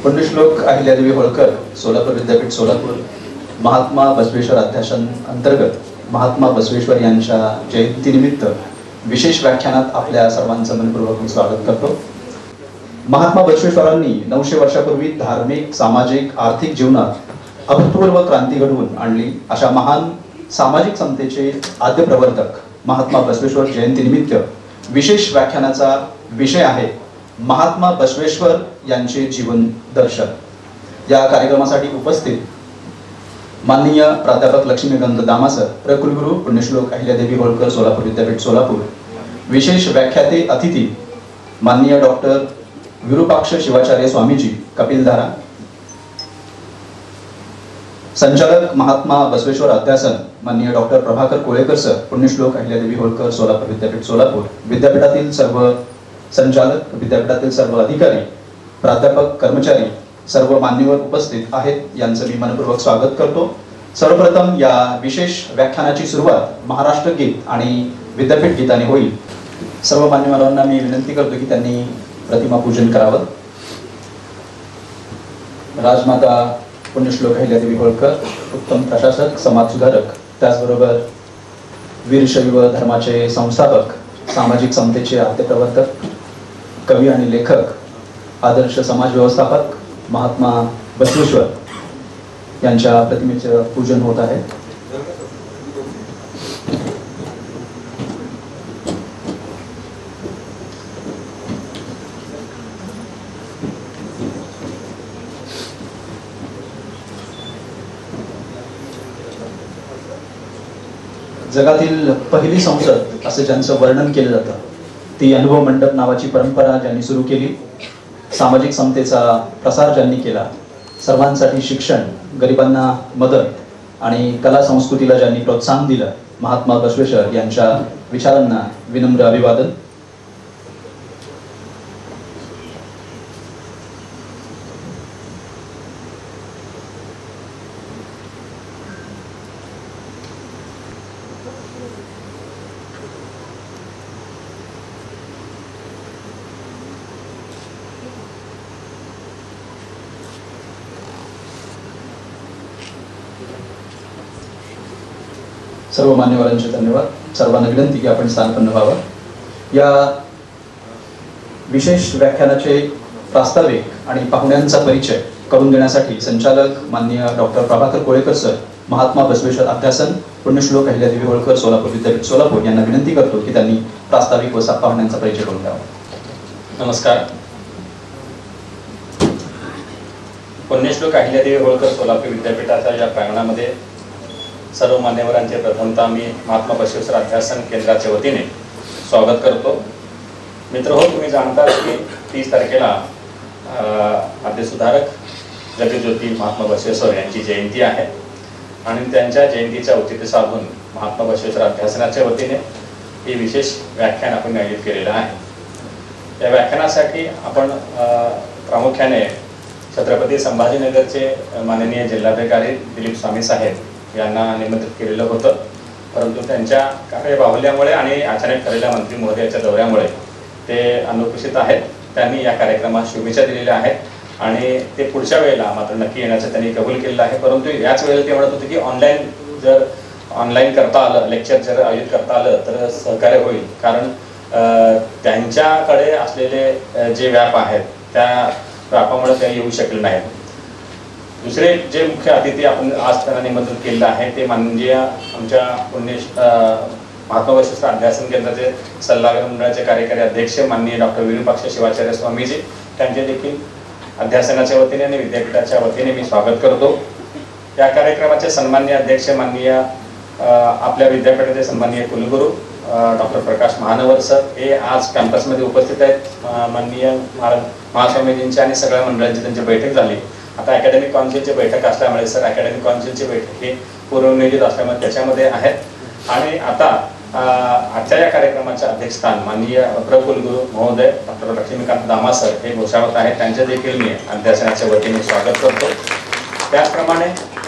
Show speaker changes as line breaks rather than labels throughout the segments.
पुण्यश्लोक अहिल्यादेवी होळकर सोलापूर विद्यापीठ सोलापूर महात्मा बसवेश्वर अध्यासन अंतर्गत महात्मा बसवेश्वर यांच्या जयंतीनिमित्त विशेष व्याख्यानात आपल्या सर्वांचं मनपूर्वक मी स्वागत करतो। महात्मा बसवेश्वरांनी 900 वर्षापूर्वी धार्मिक, सामाजिक, आर्थिक जीवनात अभूतपूर्व क्रांती घडवून आणली अशा महान सामाजिक समतेचे आद्य प्रवर्तक महात्मा बसवेश्वर जयंतीनिमित्त विशेष व्याख्यानाचा विषय आहे महात्मा बसवेश्वर यांचे जीवन दर्शन। या कार्यक्रमासाठी उपस्थित माननीय प्राध्यापक लक्ष्मीकांत दामासर, प्रकुलगुरू पुण्यश्लोक अहिल्यादेवी होळकर सोलापूर विद्यापीठ सोलापूर, विशेष व्याख्याते अतिथी माननीय डॉक्टर विरूपाक्ष शिवाचार्य स्वामीजी कपिलधारा, संचालक महात्मा बसवेश्वर अध्यासन माननीय डॉक्टर प्रभाकर कोळेकर सर, पुण्यश्लोक अहिल्यादेवी होळकर सोलापूर विद्यापीठ सोलापूर, विद्यापीठातील सर्व संचालक, विद्यापीठातील सर्व अधिकारी, प्राध्यापक, कर्मचारी, सर्व मान्यवर उपस्थित आहेत यांचं मी मनपूर्वक स्वागत करतो। सर्वप्रथम या विशेष व्याख्यानाची सुरुवात महाराष्ट्र गीत आणि विद्यापीठ गीताने होईल। सर्व मान्यवरांना मी विनंती करतो की त्यांनी प्रतिमा पूजन करावं। राजमाता पुण्यश्लोक अहिल्यादेवी होळकर उत्तम प्रशासक, समाज सुधारक, त्याचबरोबर वीरशैव धर्माचे संस्थापक, सामाजिक समतेचे आद्य प्रवर्तक, कवी आणि लेखक, आदर्श समाज व्यवस्थापक महात्मा बसवेश्वर यांच्या प्रतिमेचे पूजन होत आहे। जगातील पहिली संसद असे ज्यांचं वर्णन केलं जातं ती अनुभव मंडप नावाची परंपरा ज्यांनी सुरू केली, सामाजिक समतेचा प्रसार ज्यांनी केला, सर्वांसाठी शिक्षण, गरिबांना मदत आणि कला संस्कृतीला ज्यांनी प्रोत्साहन दिलं, महात्मा बसवेश्वर यांच्या विचारांना विनम्र अभिवादन। सर्व मान्यवरांचे धन्यवाद। सर्वांना विनंती की आपण स्थानपन्न व्हावं। या विशेष व्याख्यानाचे प्रास्ताविक आणि पाहुण्यांचा परिचय करून देण्यासाठी संचालक माननीय डॉक्टर प्रभाकर कोळेकर सर, महात्मा बसवेश्वर अध्यासन पुण्यश्लोक अहिल्यादेवी होळकर सोलापूर विद्यापीठ सोलापूर यांना विनंती करतो की त्यांनी प्रास्ताविक व पाहुण्यांचा परिचय करून द्यावा।
नमस्कार। पुण्यश्लोक अहिल्यादेवी होळकर सोलापूर विद्यापीठाच्या या प्रांगणामध्ये सर्व मान्यवरांचे प्रथमतः मी महात्मा बसवेश्वर अध्यासन केंद्राच्या वतीने स्वागत करतो। मित्रहो, तुम्ही जाणता की 30 तारखेला आद्यसुधारक जगज्योती महात्मा बसवेश्वर यांची जयंती आहे आणि त्यांच्या जयंतीच्या औचित्य साधून महात्मा बसवेश्वर अध्यासनाच्या वतीने हे विशेष व्याख्यान आपण आयोजित केलेलं आहे। या व्याख्यानासाठी आपण प्रामुख्याने छत्रपती संभाजीनगरचे माननीय जिल्हाधिकारी दिलीप स्वामी साहेब यांना निमंत्रित केलेलं होतं, परंतु त्यांच्या कार्यबाहुल्यामुळे आणि अचानक ठरलेल्या मंत्री महोदयाच्या दौऱ्यामुळे ते अनुपस्थित आहेत। त्यांनी या कार्यक्रमास शुभेच्छा दिलेल्या आहेत आणि ते पुढच्या वेळेला मात्र नक्की येण्याचं त्यांनी कबूल केलेलं आहे। परंतु याच वेळेला ते म्हणत होते की ऑनलाईन करता आलं, लेक्चर जर आयोजित करता आलं तर सहकार्य होईल, कारण त्यांच्याकडे असलेले जे व्याप आहेत त्या व्यापामुळे ते येऊ शकले नाहीत। दुसरे जे मुख्य अतिथी आपण आज त्यांना निमंत्रित केलेलं आहे ते म्हणजे आमच्या महात्मा बसवेश्वर अध्यासन केंद्राचे सल्लागार मंडळाचे कार्यकारी अध्यक्ष माननीय डॉक्टर विरूपाक्ष शिवाचार्य स्वामीजी, त्यांचे देखील अध्यासनाच्या वतीने आणि विद्यापीठाच्या वतीने मी स्वागत करतो। या कार्यक्रमाचे सन्माननीय अध्यक्ष माननीय आपल्या विद्यापीठाचे सन्माननीय कुलगुरू डॉक्टर प्रकाश महानवर सर हे आज कॅम्पसमध्ये उपस्थित आहेत। माननीय महास्वामीजींची आणि सगळ्या मंडळांची त्यांची बैठक झाली। आता अकॅडमिक काउन्सिलची बैठक असल्यामुळे सर अकॅडमिक काउन्सिलची बैठक ही पूर्वनियोजित असल्यामुळे त्याच्यामध्ये आहेत आणि आता आजच्या या कार्यक्रमाचे अध्यक्षस्थान माननीय प्रकुलगुरू महोदय डॉक्टर लक्ष्मीकांत दामासर हे घोषावत आहेत, त्यांचे देखील मी अध्यासनाच्या वतीने स्वागत करतो। त्याचप्रमाणे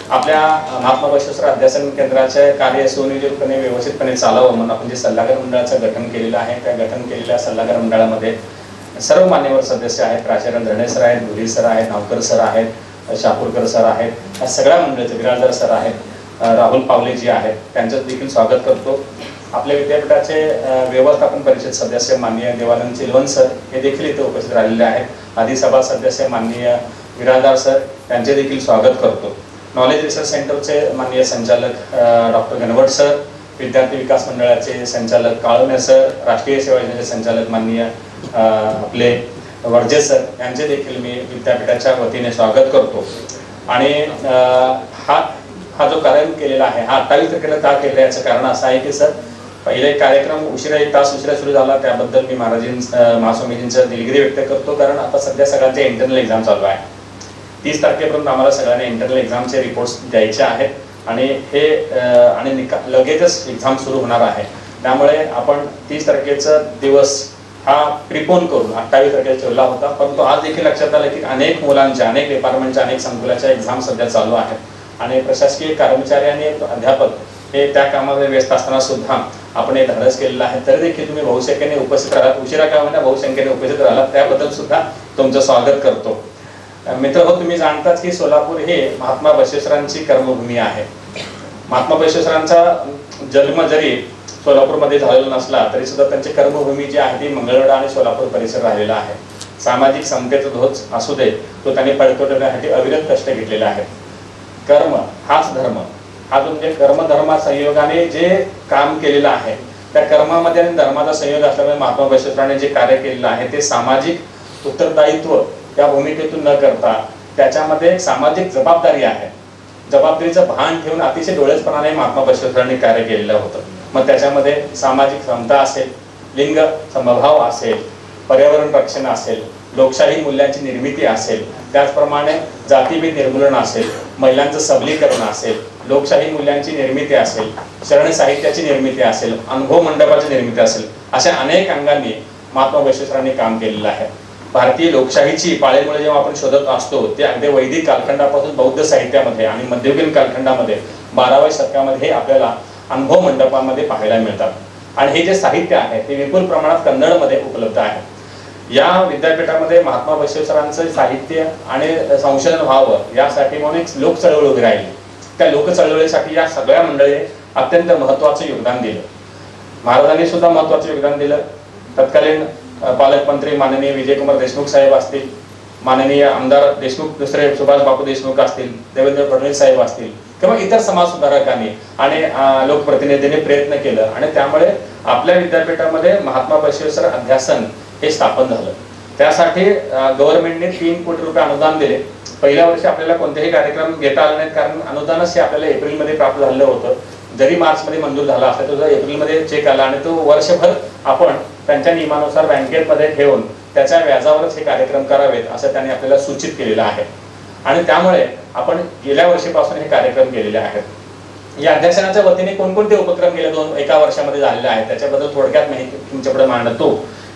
आपल्या महात्मा बसवेश्वर अध्यासन केंद्राचे कार्य सुनियोजितपणे व्यवस्थितपणे चालावं म्हणून आपण जे सल्लागार मंडळाचं गठन केलेलं आहे त्या गठन केलेल्या सल्लागार मंडळामध्ये सर्व मान्यवर सदस्य आहेत, प्राचार्य धरणे सर आहेत, भुरी सर आहेत, नावकर सर आहेत, शापूरकर सर आहेत, या सगळ्या मंडळीचे बिराजदार सर आहेत, राहुल पावले जी आहेत, त्यांचं देखील स्वागत करतो. आपल्या विद्यापीठाचे व्यवस्थापन परिषद सदस्य माननीय देवानंद चिलवन सर हे देखील इथे उपस्थित राहिलेले आहेत. अधिसभा सदस्य माननीय बिराजदार सर त्यांचे देखील स्वागत करतो. नॉलेज रिसर्च सेंटरचे माननीय संचालक डॉक्टर गणवट सर, विद्यार्थी विकास मंडळाचे संचालक काळुणे सर, राष्ट्रीय सेवा योजनेचे संचालक माननीय आपले वर्जे सर यांचे देखील मी विद्यापीठाच्या वतीने स्वागत करतो. आणि हा जो कार्यक्रम केलेला आहे हा 28 तारखेला का केला याचं कारण असं आहे की सर पहिले कार्यक्रम उशिरा 1 तास उशिरा सुरू झाला, त्याबद्दल मी महास्वामीजींचं दिलगिरी व्यक्त करतो. कारण आता सध्या सगळ्यांचे इंटरनल एक्झाम चालू आहे. 30 तारखेपर्यंत आम्हाला सगळ्यांना इंटरनल एक्झामचे रिपोर्ट्स द्यायचे आहेत आणि हे आणि लगेचच एक्झाम सुरू होणार आहे. त्यामुळे आपण 30 तारखेचा दिवस हा प्रिपोन करून 28 तारखेला ठेवला होता. परंतु आज देखील लक्षात आलं की अनेक मुलांच्या, अनेक डिपार्टमेंटच्या, अनेक संकुलाच्या एक्झाम सध्या चालू आहेत आणि प्रशासकीय कर्मचारी आणि अध्यापक हे त्या कामामध्ये व्यस्त असताना सुद्धा आपण हे धाडस केलेलं आहे. तरी देखील तुम्ही बहुसंख्येने उपस्थित राहिलात, उशिरा का होईना बहुसंख्येने उपस्थित राहिलात, त्याबद्दल सुद्धा तुमचं स्वागत करतो. मित्रहो, तुम्ही जाणताच की सोलापूर हे महात्मा बसवेश्वरांची कर्मभूमी आहे. महात्मा बसवेश्वरांचा जन्म जरी सोलापूरमध्ये झालेला नसला तरी सुद्धा त्यांची कर्मभूमी जी आहे ती मंगळवेढा आणि सोलापूर परिसर राहिलेला आहे. सामाजिक समतेचा ध्वज असू दे तो त्यांनी फडकवण्यासाठी अविरत कष्ट घेतलेले आहेत. कर्म हाच धर्म, हा म्हणजे कर्मधर्मा संयोगाने जे काम केलेलं आहे त्या कर्मामध्ये आणि धर्माचा संयोग असल्यामुळे महात्मा बसवेश्वरांनी जे कार्य केलेलं आहे ते सामाजिक उत्तरदायित्व त्या भूमिकेतून न करता त्याच्यामध्ये सामाजिक जबाबदारी आहे, जबाबदारीचं भान ठेवून अतिशय डोळेपणाने महात्मा बसवेश्वरांनी कार्य केलेलं होतं. मग त्याच्यामध्ये सामाजिक समता असेल, लिंग समभाव असेल, पर्यावरण रक्षण असेल, लोकशाही मूल्यांची निर्मिती असेल, त्याचप्रमाणे जातीभेद निर्मूलन असेल, महिलांचं सबलीकरण असेल, लोकशाही मूल्यांची निर्मिती असेल, शरण साहित्याची निर्मिती असेल, अनुभव मंडपाची निर्मिती असेल, अशा अनेक अंगांनी महात्मा बसवेश्वरांनी काम केलेलं आहे. भारतीय लोकशाहीची पाळेमुळे जेव्हा आपण शोधत असतो ते अगदी वैदिक कालखंडापासून बौद्ध साहित्यामध्ये आणि मध्ययुगीन कालखंडामध्ये 12व्या शतकामध्ये आपल्याला अनुभव मंडपामध्ये पाहायला मिळतात. आणि हे जे साहित्य आहे ते विपुल प्रमाणात कन्नडमध्ये उपलब्ध आहे. या विद्यापीठामध्ये महात्मा बसवेश्वरांचं साहित्य आणि संशोधन व्हावं यासाठी म्हणून एक लोक चळवळ उभी राहिली. त्या लोक चळवळीसाठी या सगळ्या मंडळीने अत्यंत महत्त्वाचं योगदान दिलं. महाराजांनी सुद्धा महत्त्वाचं योगदान दिलं. तत्कालीन पालकमंत्री माननीय विजयकुमार देशमुख साहेब असतील, माननीय आमदार देशमुख दुसरे सुभाष बापू देशमुख असतील, देवेंद्र फडणवीस साहेब असतील किंवा इतर समाज सुधारकांनी आणि लोकप्रतिनिधींनी प्रयत्न केलं आणि त्यामुळे आपल्या विद्यापीठामध्ये महात्मा बसवेश्वर अध्यासन हे स्थापन झालं. त्यासाठी गव्हर्नमेंटने 3 कोटी रुपये अनुदान दिले. पहिल्या वर्षी आपल्याला कोणतेही कार्यक्रम घेता आले नाहीत कारण अनुदानच हे आपल्याला एप्रिलमध्ये प्राप्त झालेलं होतं. जरी मार्चमध्ये मंजूर झाला असता तर एप्रिलमध्ये चेक आला आणि तो वर्षभर आपण त्यांच्या नियमानुसार बँकेमध्ये ठेवून त्याच्या व्याजावरच हे कार्यक्रम करावेत असं त्यांनी आपल्याला सूचित केलेलं आहे. आणि त्यामुळे आपण गेल्या वर्षीपासून हे कार्यक्रम केलेले आहेत. या अध्यासनाच्या वतीने कोणकोणते उपक्रम गेल्या एका वर्षामध्ये झालेले आहेत त्याच्याबद्दल थोडक्यात माहिती तुमच्याकडे मांडतो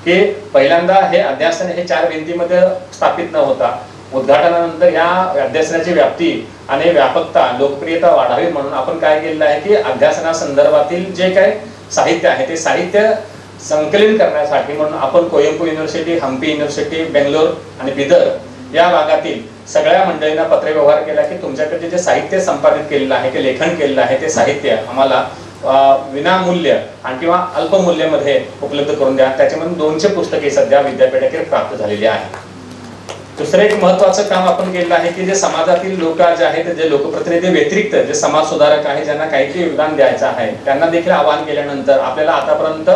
की पहिल्यांदा हे अध्यासन हे 4 भिंतीमध्ये स्थापित न होता उद्घाटनानंतर या अध्यासनाची व्याप्ती आणि व्यापकता लोकप्रियता वाढावी म्हणून आपण काय केलेलं आहे की अध्यासना संदर्भातील जे काही साहित्य आहे ते साहित्य संकलित करण्यासाठी म्हणून आपण कोयंबू युनिव्हर्सिटी, हम्पी युनिव्हर्सिटी, बेंगलोर आणि बिदर या भागातील सगळ्या मंडळींना पत्रव्यवहार केला की तुमच्याकडे जे साहित्य संपादित केलेलं आहे ते लेखन केलेलं आहे ते साहित्य आम्हाला विनामूल्य आणि किंवा अल्पमूल्यमध्ये उपलब्ध करून द्या. त्याच्यामध्ये 200 पुस्तके सध्या विद्यापीठाकडे प्राप्त झालेली आहेत. दुसरं एक महत्त्वाचं काम आपण केलेलं आहे की जे समाजातील लोक जे आहेत जे लोकप्रतिनिधी व्यतिरिक्त जे समाज सुधारक आहे ज्यांना काही योगदान द्यायचं आहे त्यांना देखील आवाहन केल्यानंतर आपल्याला आतापर्यंत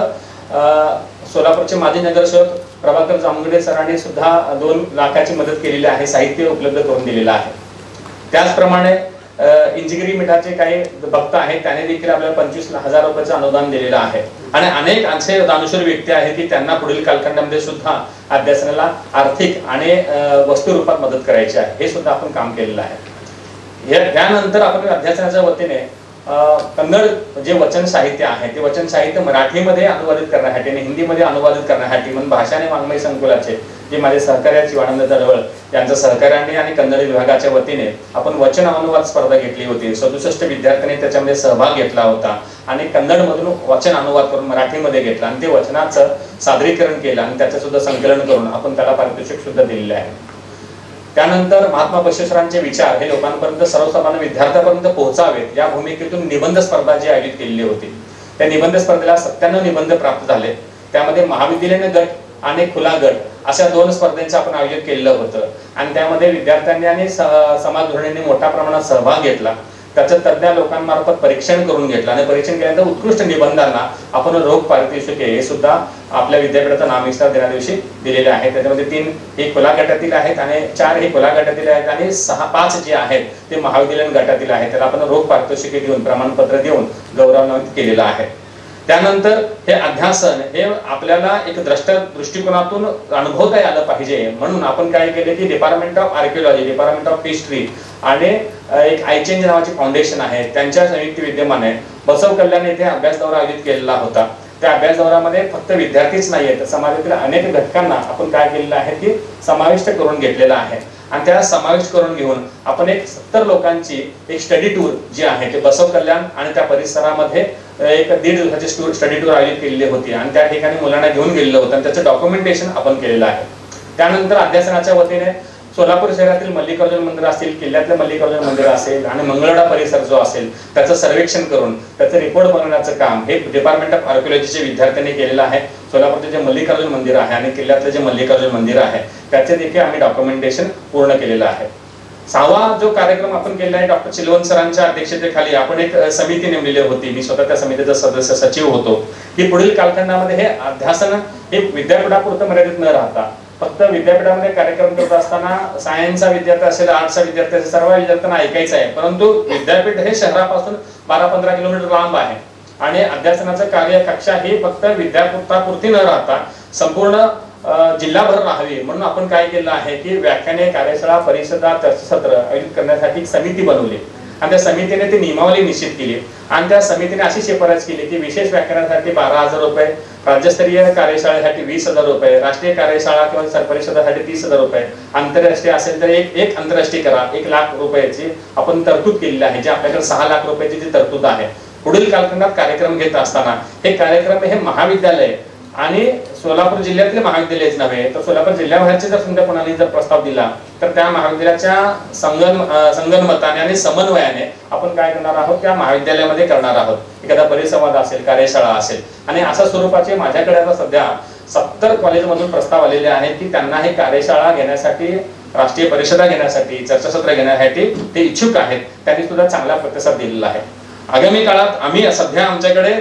सोलापूरचे माजी नगरसेवक प्रभाकर जामगडे सरांनी सुद्धा 2 लाखाची मदत केलेली आहे, साहित्य उपलब्ध करून दिलेलं आहे. त्याचप्रमाणे इंजिगिरी मिठाचे काही भक्त आहेत त्याने देखील आपल्याला 25,000 रुपयाचं अनुदान दिलेलं आहे. आणि अनेक असे दानशूर व्यक्ती आहेत की त्यांना पुढील कालखंडामध्ये सुद्धा अध्यासनाला आर्थिक आणि वस्तू रूपात मदत करायची आहे. हे सुद्धा आपण काम केलेलं आहे. यानंतर आपण अध्यासनाच्या वतीने कन्नड जे वचन साहित्य आहे ते वचन साहित्य मराठीमध्ये अनुवादित करण्यासाठी आणि हिंदीमध्ये अनुवादित करण्यासाठी म्हणून भाषा आणि वाङ्मय संकुलाचे जे माझे सहकारी आहेत शिवानंद दळवळ यांच्या सहकार्याने आणि कन्नड विभागाच्या वतीने आपण वचन अनुवाद स्पर्धा घेतली होती. 67 विद्यार्थ्यांनी त्याच्यामध्ये सहभाग घेतला होता आणि कन्नडमधून वचन अनुवाद करून मराठीमध्ये घेतला आणि ते वचनाचं सादरीकरण केलं आणि त्याचं सुद्धा संकलन करून आपण त्याला पारितोषिक सुद्धा दिलेले आहे. त्यानंतर महात्मा बसवेश्वरांचे विचार हे लोकांपर्यंत सर्वसामान्य विद्यार्थ्यांपर्यंत पोहोचावेत या भूमिकेतून निबंध स्पर्धा जी आयोजित केलेली होती. त्या निबंध स्पर्धेला 97 निबंध प्राप्त झाले. त्यामध्ये महाविद्यालयीन गट आणि खुला गट अशा 2 स्पर्धांचं आपण आयोजित केलेलं होतं आणि त्यामध्ये विद्यार्थ्यांनी आणि समाज धोरणांनी मोठ्या प्रमाणात सहभाग घेतला. त्याचं तज्ञ लोकांमार्फत परीक्षण करून घेतलं आणि परीक्षण केल्यानंतर उत्कृष्ट निबंधांना आपण रोख पारितोषिके हे सुद्धा आपल्या विद्यापीठाचा नामविस्तार दिना दिवशी दिलेले आहेत. त्याच्यामध्ये 3 हे खुला गटातील आहेत आणि 4 हे खुला गटातील आहेत आणि 5 जे आहेत ते महाविद्यालयीन गटातील आहेत. त्याला आपण रोख पारितोषिके देऊन प्रमाणपत्र देऊन गौरवान्वित केलेलं आहे. त्यानंतर हे अध्यासन हे आपल्याला एक दृष्टिकोनातून अनुभवता आलं पाहिजे म्हणून आपण काय केले की department of archaeology, department of history आणि एक आयचेंज नावाची फाउंडेशन आहे त्यांच्या संयुक्त विद्यमाने बसव कल्याण येथे अभ्यास दौरा आयोजित केलेला होता. त्या अभ्यास दौऱ्यामध्ये फक्त विद्यार्थीच नाहीये तर समाजातील अनेक घटकांना आपण काय केलेलं आहे की समाविष्ट करून घेतलेला आहे आणि त्या समाविष्ट करून घेऊन आपण एक 70 लोकांची एक स्टडी टूर जी आहे ते बसव कल्याण आणि त्या परिसरामध्ये एक 1.5 दिवसाची स्टडी टूर आयोजित केलेली होती आणि त्या ठिकाणी मुलांना घेऊन गेलेलं होतं आणि त्याचं डॉक्युमेंटेशन आपण केलेलं आहे. त्यानंतर अध्यासनाच्या वतीने सोलापूर शहरातील मल्लिकार्जुन मंदिर असतील, किल्ल्यातलं मल्लिकार्जुन मंदिर असेल आणि मंगळवेढा परिसर जो असेल त्याचं सर्वेक्षण करून त्याचं रिपोर्ट बनवण्याचं काम हे डिपार्टमेंट ऑफ आर्किओलॉजीचे विद्यार्थ्यांनी केलेलं आहे. सोलापूरचे जे मल्लिकार्जुन मंदिर आहे आणि किल्ल्यातलं जे मल्लिकार्जुन मंदिर आहे त्याचे देखील आम्ही डॉक्युमेंटेशन पूर्ण केलेलं आहे. 6वा जो कार्यक्रम आपण केलेला आहे डॉक्टर चिलवन सरांच्या अध्यक्षतेखाली आपण एक समिती नेमलेली होती. मी स्वतः त्या समितीचा सदस्य सचिव होतो की पुढील कालखंडामध्ये हे अध्यासन हे विद्यापीठापुरतं मर्यादित न राहता फक्त विद्यापीठामध्ये कार्यक्रम करत असताना सायन्सचा विद्यार्थी असेल, आर्ट्सचा विद्यार्थी असेल, सर्व विद्यार्थ्यांना ऐकायचं आहे. परंतु विद्यापीठ हे शहरापासून 12-15 किलोमीटर लांब आहे आणि अध्यासनाचं कार्यकक्षा ही फक्त विद्यापीठापुरती न राहता संपूर्ण जिल्हाभर राहावी म्हणून आपण काय केलं आहे की व्याख्याने, कार्यशाळा, परिषदा, चर्चासत्र आयोजित करण्यासाठी समिती बनवली आणि त्या समितीने ती नियमावली निश्चित केली आणि त्या समितीने अशी शिफारस केली की विशेष व्याख्यानासाठी 12,000 रुपये, राज्यस्तरीय कार्यशाळेसाठी 20,000 रुपये, राष्ट्रीय कार्यशाळा किंवा सरपरिषदासाठी 30,000 रुपये, आंतरराष्ट्रीय असेल तर एक आंतरराष्ट्रीय करा 1 लाख रुपयाची आपण तरतूद केलेली आहे. जे आपल्याकडे 6 लाख रुपयाची जी तरतूद आहे. पुढील कालखंडात कार्यक्रम घेत असताना हे कार्यक्रम हे महाविद्यालय आणि सोलापूर जिल्ह्यातले महाविद्यालयच नव्हे तर सोलापूर जिल्ह्याबाहेरचे जर समजा कोणाने जर प्रस्ताव दिला तर त्या महाविद्यालयाच्या संगनमताने आणि समन्वयाने आपण काय करणार आहोत त्या महाविद्यालयामध्ये करणार आहोत. एखादा परिसंवाद असेल, कार्यशाळा असेल आणि अशा स्वरूपाचे माझ्याकडे आता सध्या 70 कॉलेजमधून प्रस्ताव आलेले आहेत की त्यांना हे कार्यशाळा घेण्यासाठी, राष्ट्रीय परिषदा घेण्यासाठी, चर्चासत्र घेण्यासाठी ते इच्छुक आहेत. त्यांनी सुद्धा चांगला प्रतिसाद दिलेला आहे. आगामी काळात आम्ही सध्या आमच्याकडे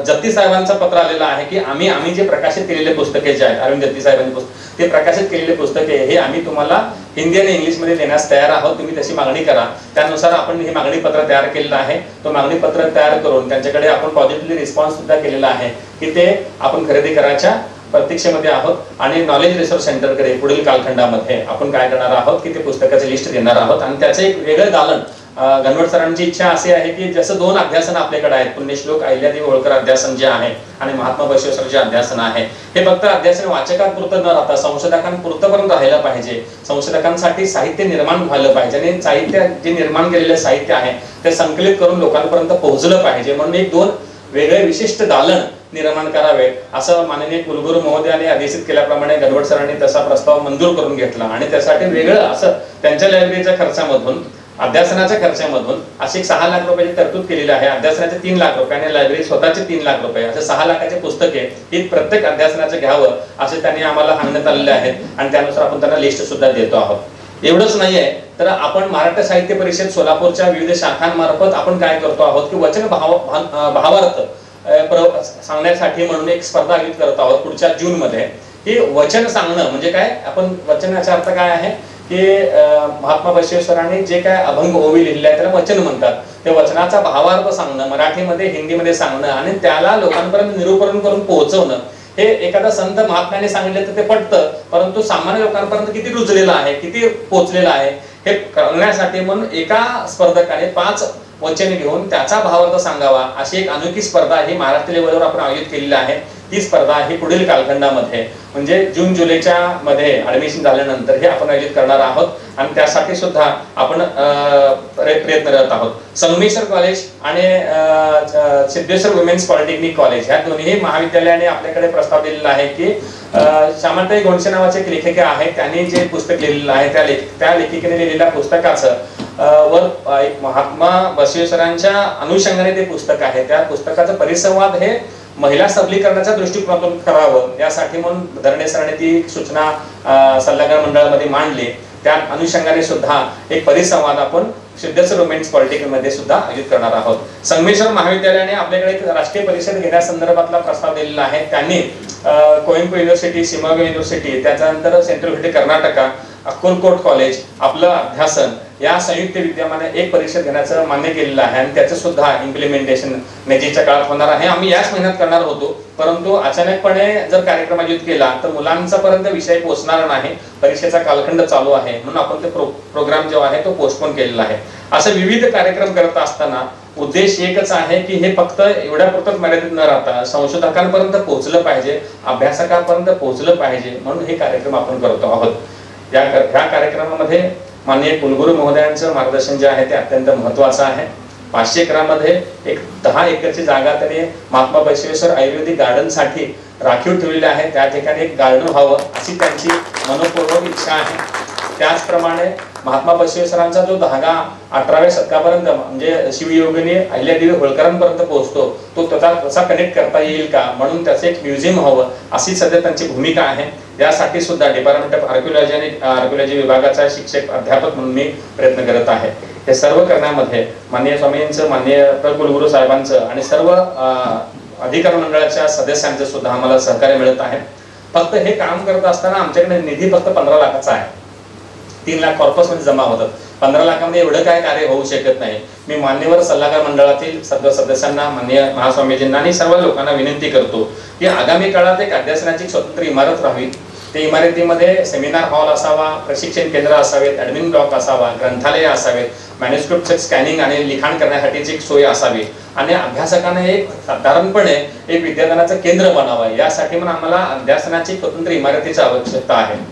जत्ती साहेबांचं पत्र आलेलं आहे की आम्ही जे प्रकाशित केलेले पुस्तके जे आहेत अरविंद जत्ती साहेबांची पुस्तक ते प्रकाशित केलेले पुस्तके हे आम्ही तुम्हाला हिंदी आणि इंग्लिश मध्ये देण्यास तयार आहोत. तुम्ही तशी मागणी करा. त्यानुसार आपण हे मागणी पत्र तयार केलेलं आहे. तो मागणी पत्र तयार करून त्यांच्याकडे आपण पॉझिटिव्हली रिस्पॉन्स सुद्धा केलेला आहे की ते आपण खरेदी करायच्या प्रतीक्षेमध्ये आहोत आणि नॉलेज रिसोर्स सेंटरकडे पुढील कालखंडामध्ये आपण काय करणार आहोत की ते पुस्तकाचे लिस्ट देणार आहोत आणि त्याचे एक वेगळं दालन गणवट सरांची इच्छा अशी आहे की जसं 2 अध्यासन आपल्याकडे आहेत, पुण्यश्लोक अहिल्यादेवी होळकर अध्यासन जे आहे आणि महात्मा बसवेश्वरचे अध्यासन आहे, हे फक्त अध्यासन वाचकांपुरतं न राहता संशोधकांपुरतं पण राहायला पाहिजे. संशोधकांसाठी साहित्य निर्माण व्हायला पाहिजे आणि साहित्य जे निर्माण केलेलं साहित्य आहे ते संकलित करून लोकांपर्यंत पोहोचलं पाहिजे म्हणून एक 2 वेगळे विशिष्ट दालन निर्माण करावे असं माननीय कुलगुरू महोदयाने आदेशित केल्याप्रमाणे गणवट सरांनी तसा प्रस्ताव मंजूर करून घेतला आणि त्यासाठी वेगळं असं त्यांच्या लायब्ररीच्या खर्चामधून, अध्यासनाच्या खर्चामधून अशी 6 लाख रुपयाची तरतूद केलेली आहे. अध्यासनाचे 3 लाख रुपये आणि लायब्ररी स्वतःचे 3 लाख रुपये असे 6 लाखाचे पुस्तके ही प्रत्येक अध्यासनाचे घ्यावं असे त्यांनी आम्हाला सांगण्यात आलेले आहेत आणि त्यानुसार आपण त्यांना लिस्ट सुद्धा देतो आहोत. एवढंच नाहीये तर आपण महाराष्ट्र साहित्य परिषद सोलापूरच्या विविध शाखांमार्फत आपण काय करतो आहोत की वचन भावार्थ सांगण्यासाठी म्हणून एक स्पर्धा आयोजित करत आहोत पुढच्या जून मध्ये. ही वचन सांगणं म्हणजे काय, आपण वचनाचा अर्थ काय आहे की महात्मा बसवेश्वरांनी जे काय अभंग ओवी लिहिलेले आहे त्याला वचन म्हणतात. ते वचनाचा भावार्थ सांगणं, मराठीमध्ये हिंदीमध्ये सांगणं आणि त्याला लोकांपर्यंत निरूपण करून पोहोचवणं. हे एखादा संत महात्म्याने सांगितलं तर ते पटतं, परंतु सामान्य लोकांपर्यंत किती रुजलेलं आहे, किती पोहोचलेलं आहे हे करण्यासाठी म्हणून एका स्पर्धकाने 5 वचन घेऊन त्याचा भावार्थ सांगावा अशी एक अनोखी स्पर्धा ही महाराष्ट्र लेवलवर आपण आयोजित केलेली आहे। ती स्पर्धा ही पुढील कालखंडामध्ये म्हणजे जून जुलैच्या मध्ये ऍडमिशन झाल्यानंतर हे आपण आयोजित करणार आहोत आणि त्यासाठी सुद्धा आपण प्रयत्न करत आहोत। संगमेश्वर कॉलेज आणि सिद्धेश्वर वुमेन्स पॉलिटेक्निक कॉलेज ह्या दोन्ही महाविद्यालयाने आपल्याकडे प्रस्ताव दिलेला आहे की श्यामलताई गोंडसे नावाचे एक लेखिका आहेत, त्यांनी जे पुस्तक लिहिलेलं आहे त्या लेखिकेने लिहिलेल्या पुस्तकाचं वर एक महात्मा बसवेश्वरांच्या अनुषंगाने ते पुस्तक आहे। त्या पुस्तकाचा परिसंवाद हे महिला सबलीकरणाच्या दृष्टिकोनातून करावं यासाठी म्हणून धरणे सरांनी ती सूचना सल्लागार मंडळामध्ये मांडली। त्या अनुषंगाने सुद्धा एक परिसंवाद आपण सिद्धेश्वर वुमेन्स पॉलिटेक्निक मध्ये सुद्धा आयोजित करणार आहोत। संगमेश्वर महाविद्यालयाने आपल्याकडे एक राष्ट्रीय परिषद घेण्यासंदर्भातला प्रस्ताव दिलेला आहे। त्यांनी कोइंबतूर युनिव्हर्सिटी, शिमोगा युनिव्हर्सिटी, त्याच्यानंतर central university Karnataka, Akkalkot college आपलं अध्यासन या संयुक्त विद्यमाने एक परिषद घेण्याचं मान्य केलेलं आहे आणि त्याचं सुद्धा इम्प्लिमेंटेशन नजीकच्या काळात होणार आहे। आम्ही याच महिन्यात करणार होतो, परंतु अचानकपणे जर कार्यक्रम आयोजित केला तर मुलांचा पर्यंत विषय पोहोचणार नाही, परीक्षेचा कालखंड चालू आहे म्हणून आपण ते प्रोग्राम जो आहे तो पोस्टपोन केलेला आहे। असे विविध कार्यक्रम करत असताना उद्देश एकच आहे की हे फक्त एवढ्या पुरतच मर्यादित न राहता संशोधकांपर्यंत पोहोचलं पाहिजे, अभ्यासकांपर्यंत पोहोचलं पाहिजे म्हणून हे कार्यक्रम आपण करतो आहोत। ह्या कार्यक्रमामध्ये माननीय कुलगुरू महोदयांचं मार्गदर्शन जे आहे ते अत्यंत महत्त्वाचं आहे। 500 एकरामध्ये एक 10 एकरची जागा त्यांनी महात्मा बसवेश्वर आयुर्वेदिक गार्डन साठी राखीव ठेवलेली आहे। त्या ठिकाणी एक गार्डन व्हावं अशी त्यांची मनोपूर्वक इच्छा आहे। त्याचप्रमाणे महात्मा बसवेश्वरांचा जो धागा 18व्या शतकापर्यंत म्हणजे शिवयोगिनी अहिल्यादेवी होळकरांपर्यंत पोहोचतो तो तसा कनेक्ट करता येईल का म्हणून त्याचे एक म्युझियम हवं अशी सध्या त्यांची भूमिका आहे। यासाठी सुद्धा डिपार्टमेंट ऑफ आर्किओलॉजी आणि आर्किओलॉजी विभागाचा शिक्षक अध्यापक म्हणून मी प्रयत्न करत आहे। हे सर्व करण्यामध्ये माननीय स्वामींचं, माननीय कुलगुरू साहेबांचं आणि सर्व अधिकारी मंडळाच्या सदस्यांचं सुद्धा आम्हाला सहकार्य मिळत आहे। फक्त हे काम करत असताना आमच्याकडे निधी फक्त 15 लाखाचा आहे। 3 लाख कॉर्पस मध्ये जमा होतात। 15 लाखामध्ये एवढं काय कार्य होऊ शकत नाही। मी मान्यवर सल्लागार मंडळातील सर्व सदस्यांना, माननीय महास्वामीजींना आणि सर्व लोकांना विनंती करतो की आगामी काळात एक अध्यासनाची स्वतंत्र इमारत राहावी। त्या इमारतीमध्ये सेमिनार हॉल असावा, प्रशिक्षण केंद्र असावेत, ऍडमिन ब्लॉक असावा, ग्रंथालय असावेत, मॅन्युस्क्रिप्टचे स्कॅनिंग आणि लिखाण करण्यासाठीची एक सोय असावी आणि अभ्यासकांना एक साधारणपणे एक विद्यादानाचं केंद्र बनावं यासाठी म्हणून आम्हाला अध्यासनाची स्वतंत्र इमारतीची आवश्यकता आहे।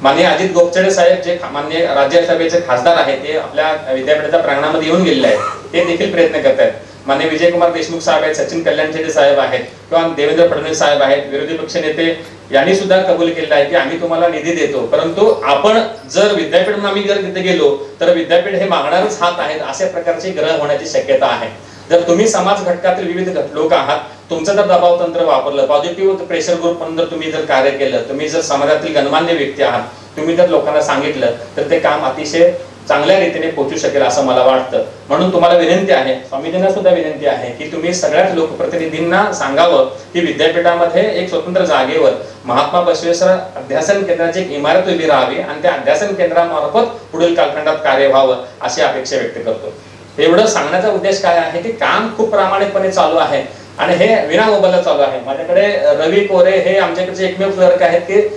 माननीय अजित गोपचडे साहेब जे माननीय राज्यसभेचे खासदार आहेत ते आपल्या विद्यापीठाच्या प्रांगणामध्ये येऊन गेलेले आहेत, ते देखील प्रयत्न करत आहेत। माननीय विजयकुमार देशमुख साहेब आहेत, सचिन कल्याणचे साहेब आहेत किंवा देवेंद्र फडणवीस साहेब आहेत, विरोधी पक्ष नेते यांनी सुद्धा कबूल केलेलं आहे की आम्ही तुम्हाला निधी देतो, परंतु आपण जर विद्यापीठ म्हणून आम्ही जर तिथे गेलो तर विद्यापीठ हे मागणारच हात आहेत अशा प्रकारची ग्रह होण्याची शक्यता आहे। जर तुम्ही समाज घटकातील विविध लोक आहात, तुमचं जर दबाव तंत्र वापरलं, पॉझिटिव्ह प्रेशर ग्रुप म्हणून जर तुम्ही जर कार्य केलं, तुम्ही जर समाजातील गणमान्य व्यक्ती आहात, तुम्ही जर लोकांना सांगितलं तर ते काम अतिशय चांगल्या रीतीने पोहोचू शकेल असं मला वाटतं। म्हणून तुम्हाला विनंती आहे, स्वामीजींना सुद्धा विनंती आहे की तुम्ही सगळ्याच लोकप्रतिनिधींना सांगावं की विद्यापीठामध्ये एक स्वतंत्र जागेवर महात्मा बसवेश्वर अध्यासन केंद्राची एक इमारत उभी राहावी आणि त्या अध्यासन केंद्रामार्फत पुढील कालखंडात कार्य व्हावं अशी अपेक्षा व्यक्त करतो। एवढं सांगण्याचा उद्देश काय आहे की काम खूप प्रामाणिकपणे चालू आहे आणि हे विनामोबदला चालू आहे। माझ्याकडे रवी कोरे हे आमच्याकडचे एकमेव क्लर्क आहेत की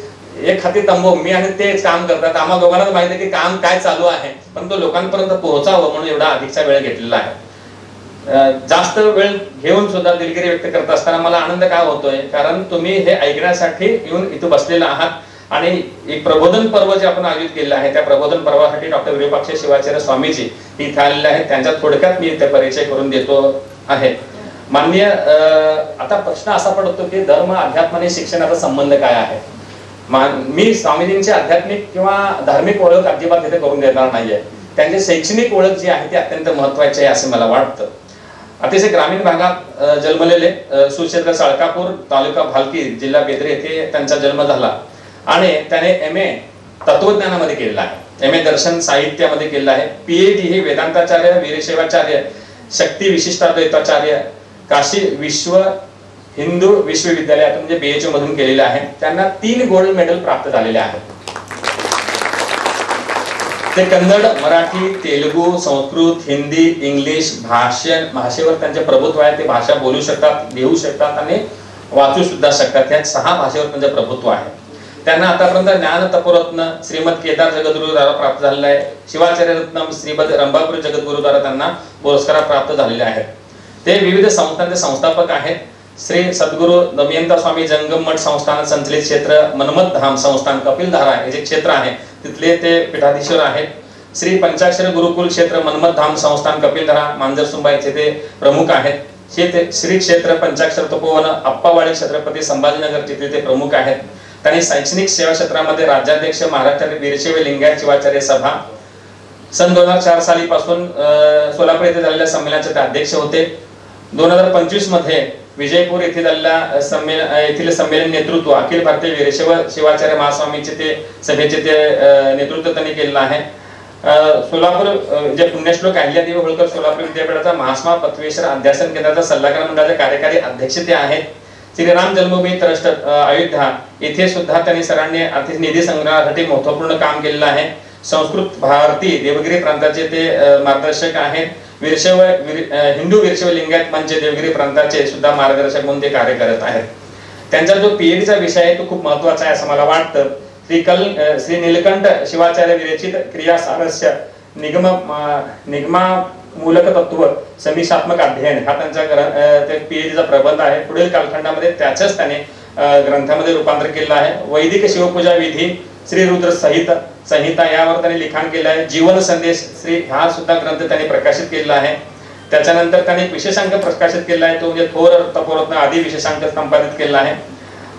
एक हाती तंबू मी आणि तेच काम करतात। आम्हाला दोघांनाच माहिती आहे की काम काय चालू आहे, पण तो लोकांपर्यंत पोहोचावं म्हणून एवढा अधिकचा वेळ घेतलेला आहे। जास्त वेळ घेऊन सुद्धा दिलगिरी व्यक्त करत असताना मला आनंद काय होतोय, कारण तुम्ही हे ऐकण्यासाठी येऊन इथं बसलेला आहात आणि एक प्रबोधन पर्व जे आपण आयोजित केलेलं आहे त्या प्रबोधन पर्वासाठी डॉक्टर विरूपाक्ष शिवाचार्य स्वामीजी इथे आलेले आहेत। त्यांच्या थोडक्यात मी इथे परिचय करून देतो आहे। माननीय आता प्रश्न असा पडतो की धर्म, अध्यात्म आणि शिक्षणाचा संबंध काय आहे। मी स्वामीजींची आध्यात्मिक किंवा धार्मिक ओळख अजिबात इथे करून देणार नाहीये। त्यांची शैक्षणिक ओळख जी आहे ती अत्यंत महत्वाची आहे असं मला वाटतं। अतिशय ग्रामीण भागात जन्मलेले, सुक्षेत्र साळकापूर, तालुका भालकी, जिल्हा बेदरे येथे त्यांचा जन्म झाला आणि त्याने MA तत्वज्ञानामध्ये केलेला आहे, MA दर्शन साहित्यामध्ये केलेला आहे, PhD हे वेदांताचार्य, वीरशैवाचार्य, शक्ती विशिष्टाद्वैताचार्य, काशी विश्व हिंदू विश्वविद्यालयातून म्हणजे BHU मधून केलेले आहे। त्यांना 3 गोल्ड मेडल प्राप्त झालेले आहेत। ते कन्नड, मराठी, तेलुगू, संस्कृत, हिंदी, इंग्लिश भाषेवर त्यांचे प्रभुत्व आहे। ते भाषा बोलू शकतात, लिहू शकतात आणि वाचू सुद्धा शकतात। या 6 भाषेवर त्यांचे प्रभुत्व आहे। त्यांना आतापर्यंत ज्ञान तपोरत्न श्रीमद केदार जगद्गुरू द्वारा प्राप्त झालेला आहे. शिवाचार्य रत्नम श्रीमद रंभापुरी जगद्गुरू द्वारा त्यांना पुरस्कार प्राप्त झालेले आहेत. ते विविध संस्थांचे संस्थापक आहेत. श्री सद्गुरू दमयंता स्वामी जंगम मठ संस्थान संचलित क्षेत्र मनमत धाम संस्थान कपिलधारा हे जे क्षेत्र आहे तिथले ते पीठाधीश्वर आहेत. श्री पंचाक्षर गुरुकुल क्षेत्र मनमत धाम संस्थान कपिलधारा मांजरसुंबा येथे ते प्रमुख आहेत. श्री क्षेत्र पंचाक्षर तपोवन अप्पावाडी छत्रपती संभाजीनगर तिथे ते प्रमुख आहेत. त्यांनी शैक्षणिक सेवा क्षेत्रामध्ये राज्याध्यक्ष महाराष्ट्र वीरशैव लिंगायत शिवाचार्य सभा सन 2004 सालीपासून सोलापूर येथे झालेल्या संमेलनाचे ते अध्यक्ष होते. 2025 मध्ये विजयपूर येथे झालेल्या येथील संमेलन नेतृत्व अखिल भारतीय वीरशैव शिवाचार्य महास्वामीचे ते सभेचे ते नेतृत्व त्यांनी केलेलं आहे. सोलापूर जे पुण्यश्लोक अहिल्यादेवी होळकर सोलापूर विद्यापीठाचा महास्मा बसवेश्वर अध्यासन केंद्राचा सल्लागार मंडळाचे कार्यकारी अध्यक्ष ते आहेत. श्रीराम जन्मभूमी ट्रस्ट अयोध्या येथे सुद्धा त्यांनी सरांनी आर्थिक निधी संग्रहासाठी महत्त्वपूर्ण काम केलेलं आहे. संस्कृत भारती देवगिरी प्रांताचे ते मार्गदर्शक आहेत. हिंदू वीरशैव लिंगायत मंच देवगिरी प्रांताचे सुद्धा मार्गदर्शक म्हणून ते कार्य करत आहेत. त्यांचा जो पीएचडीचा विषय आहे तो खूप महत्त्वाचा आहे असं मला वाटतं. श्री नीलकंठ शिवाचार्य विरचित क्रियासारस्य निगमा मूलक तत्व समीक्षात्मक अध्ययन हा त्यांचा पीएचडीचा प्रबंध आहे. पुढील कालखंडामध्ये त्याचंच त्याने ग्रंथामध्ये रूपांतर केलं आहे. वैदिक शिवपूजा विधी श्री रुद्र संहिता यावर त्यांनी लिखाण केलं आहे. जीवन संदेश श्री हा सुद्धा ग्रंथ त्यांनी प्रकाशित केलेला आहे. त्याच्यानंतर त्यांनी एक विशेषांक प्रकाशित केला आहे तो म्हणजे थोर तपोरत्न आदी विशेषांक संपादित केला आहे.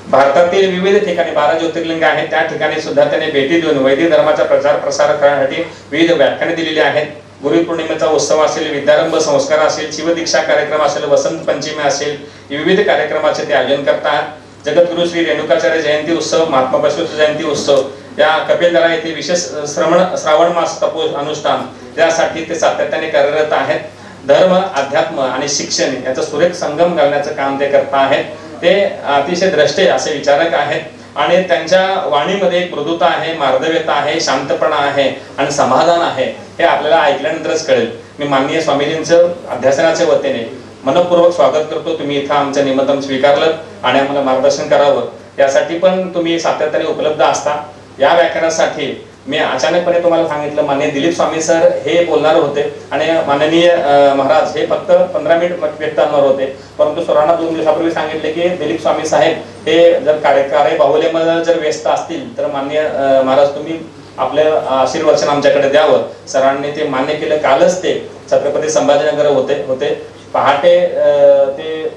भारतातील विविध ठिकाणी 12 ज्योतिर्लिंग आहेत त्या ठिकाणी सुद्धा त्यांनी भेटी देऊन वैदिक धर्माचा प्रचार प्रसार करण्यासाठी विविध व्याख्याने दिलेली आहेत. गुरुपौर्णिमेचा उत्सव असेल, विद्यारंभ संस्कार असेल, शिवदीक्षा कार्यक्रम असेल, वसंत पंचमी असेल, विविध कार्यक्रमाचे ते आयोजन करतात. जगद्गुरु श्री रेणुकाचार्य जयंती उत्सव, महात्मा बसवेश्वर जयंती उत्सव या कपिलधारा येथे विशेष श्रावण मास तपो अनुष्ठान यासाठी ते सातत्याने कार्यरत आहेत. धर्म, अध्यात्म आणि शिक्षण याचा सुरेख संगम घालण्याचं काम ते करत आहेत. ते अतिशय द्रष्टे असे विचारक आहेत आणि त्यांच्या वाणीमध्ये एक मृदुता आहे, मार्दव्यता आहे, शांतपणा आहे आणि समाधान आहे हे आपल्याला ऐकल्यानंतरच कळेल. मी माननीय स्वामीजींचं अध्यासनाच्या वतीने मनपूर्वक स्वागत करतो. तुम्ही इथं आमचं निमंत्रण स्वीकारलं आणि आम्हाला मार्गदर्शन करावं यासाठी पण तुम्ही सातत्याने उपलब्ध असता. या व्याख्यानासाठी मी अचानकपणे तुम्हाला सांगितलं माननीय दिलीप स्वामी सर हे बोलणार होते आणि माननीय महाराज हे फक्त 15 मिनिट व्यक्त करणार होते. परंतु सरांना 2 दिवसापूर्वी सांगितले की दिलीप स्वामी साहेब हे जर कार्यबाहुल्यामध्ये जर व्यस्त असतील तर माननीय महाराज तुम्ही आपलं आशीर्वचन आमच्याकडे द्यावं. सरांनी ते मान्य केलं. कालच ते छत्रपती संभाजीनगर होते पहाटे ते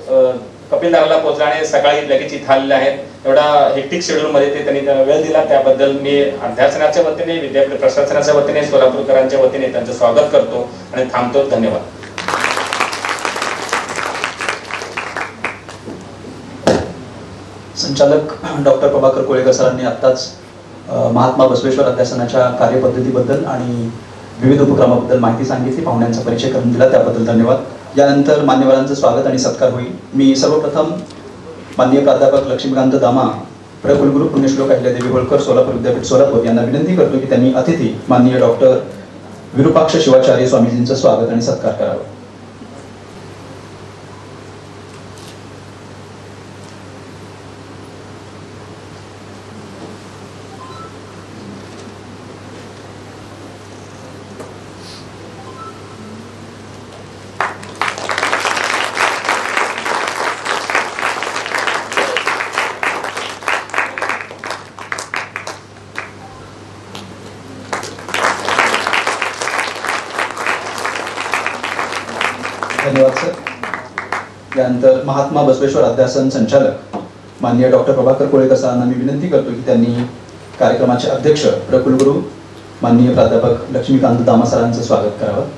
कपिलधाराला पोहोचले आणि सकाळी लगेच इथं आलेले आहेत. एवढा हेक्टिक शेड्यूल मध्ये ते त्यांनी वेळ दिला त्याबद्दल मी अध्यासनाच्या वतीने विद्यापीठ प्रशासनाच्या वतीने सोलापूरकरांच्या वतीने त्यांचं स्वागत करतो आणि थांबतो. धन्यवाद.
संचालक डॉक्टर प्रभाकर कोळेकर सरांनी आत्ताच महात्मा बसवेश्वर अध्यासनाच्या कार्यपद्धतीबद्दल आणि विविध उपक्रमाबद्दल माहिती सांगितली. पाहुण्यांचा परिचय करून दिला त्याबद्दल धन्यवाद. यानंतर मान्यवरांचं स्वागत आणि सत्कार होईल. मी सर्वप्रथम माननीय प्राध्यापक लक्ष्मीकांत दामा, प्रकुलगुरू पुण्यश्लोक अहिल्यादेवी होळकर सोलापूर विद्यापीठ सोलापूर यांना विनंती करतो की त्यांनी अतिथी माननीय डॉक्टर विरूपाक्ष शिवाचार्य स्वामीजींचं स्वागत आणि सत्कार करावा. धन्यवाद सर. त्यानंतर महात्मा बसवेश्वर अध्यासन संचालक माननीय डॉक्टर प्रभाकर कोळेकर सरांना मी विनंती करतो की त्यांनी कार्यक्रमाचे अध्यक्ष प्रकुलगुरू माननीय प्राध्यापक लक्ष्मीकांत दामा सरांचं स्वागत करावं.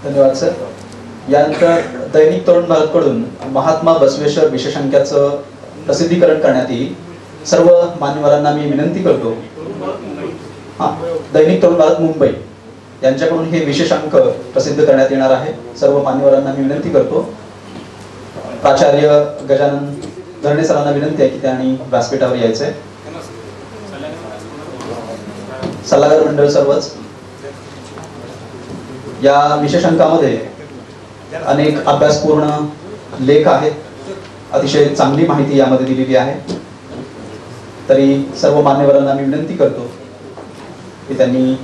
धन्यवाद सर. यानंतर दैनिक तरुण भारतकडून महात्मा बसवेश्वर विशेषांकाचं प्रसिद्धीकरण करण्यात येईल. सर्व मान्यवरांना मी विनंती करतो दैनिक तरुण भारत मुंबई यांच्याकडून हे विशेष अंक प्रसिद्ध करण्यात येणार आहे. सर्व मान्यवरांना मी विनंती करतो. प्राचार्य गजानन धरणे सरांना विनंती आहे की त्यांनी व्यासपीठावर यायचंय. सल्लागार मंडळ सर्वच. या विशेष अंकामध्ये अनेक अभ्यासपूर्ण लेख आहेत. अतिशय चांगली माहिती यामध्ये दिलेली आहे. तरी सर्व मान्यवरांना मी विनंती करतो की त्यांनी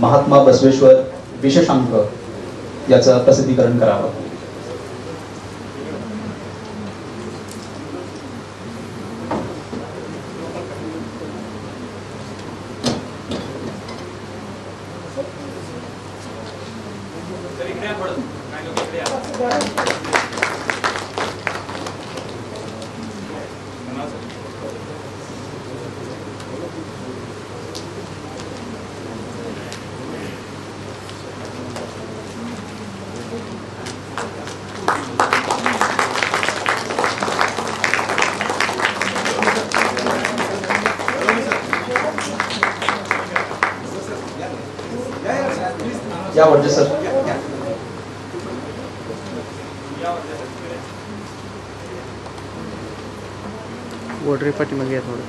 महात्मा बसवेश्वर विशेष अंक याचं प्रसिद्धीकरण करावं. या वरचे सर.
वोटरी पाठीमागे या थोडं.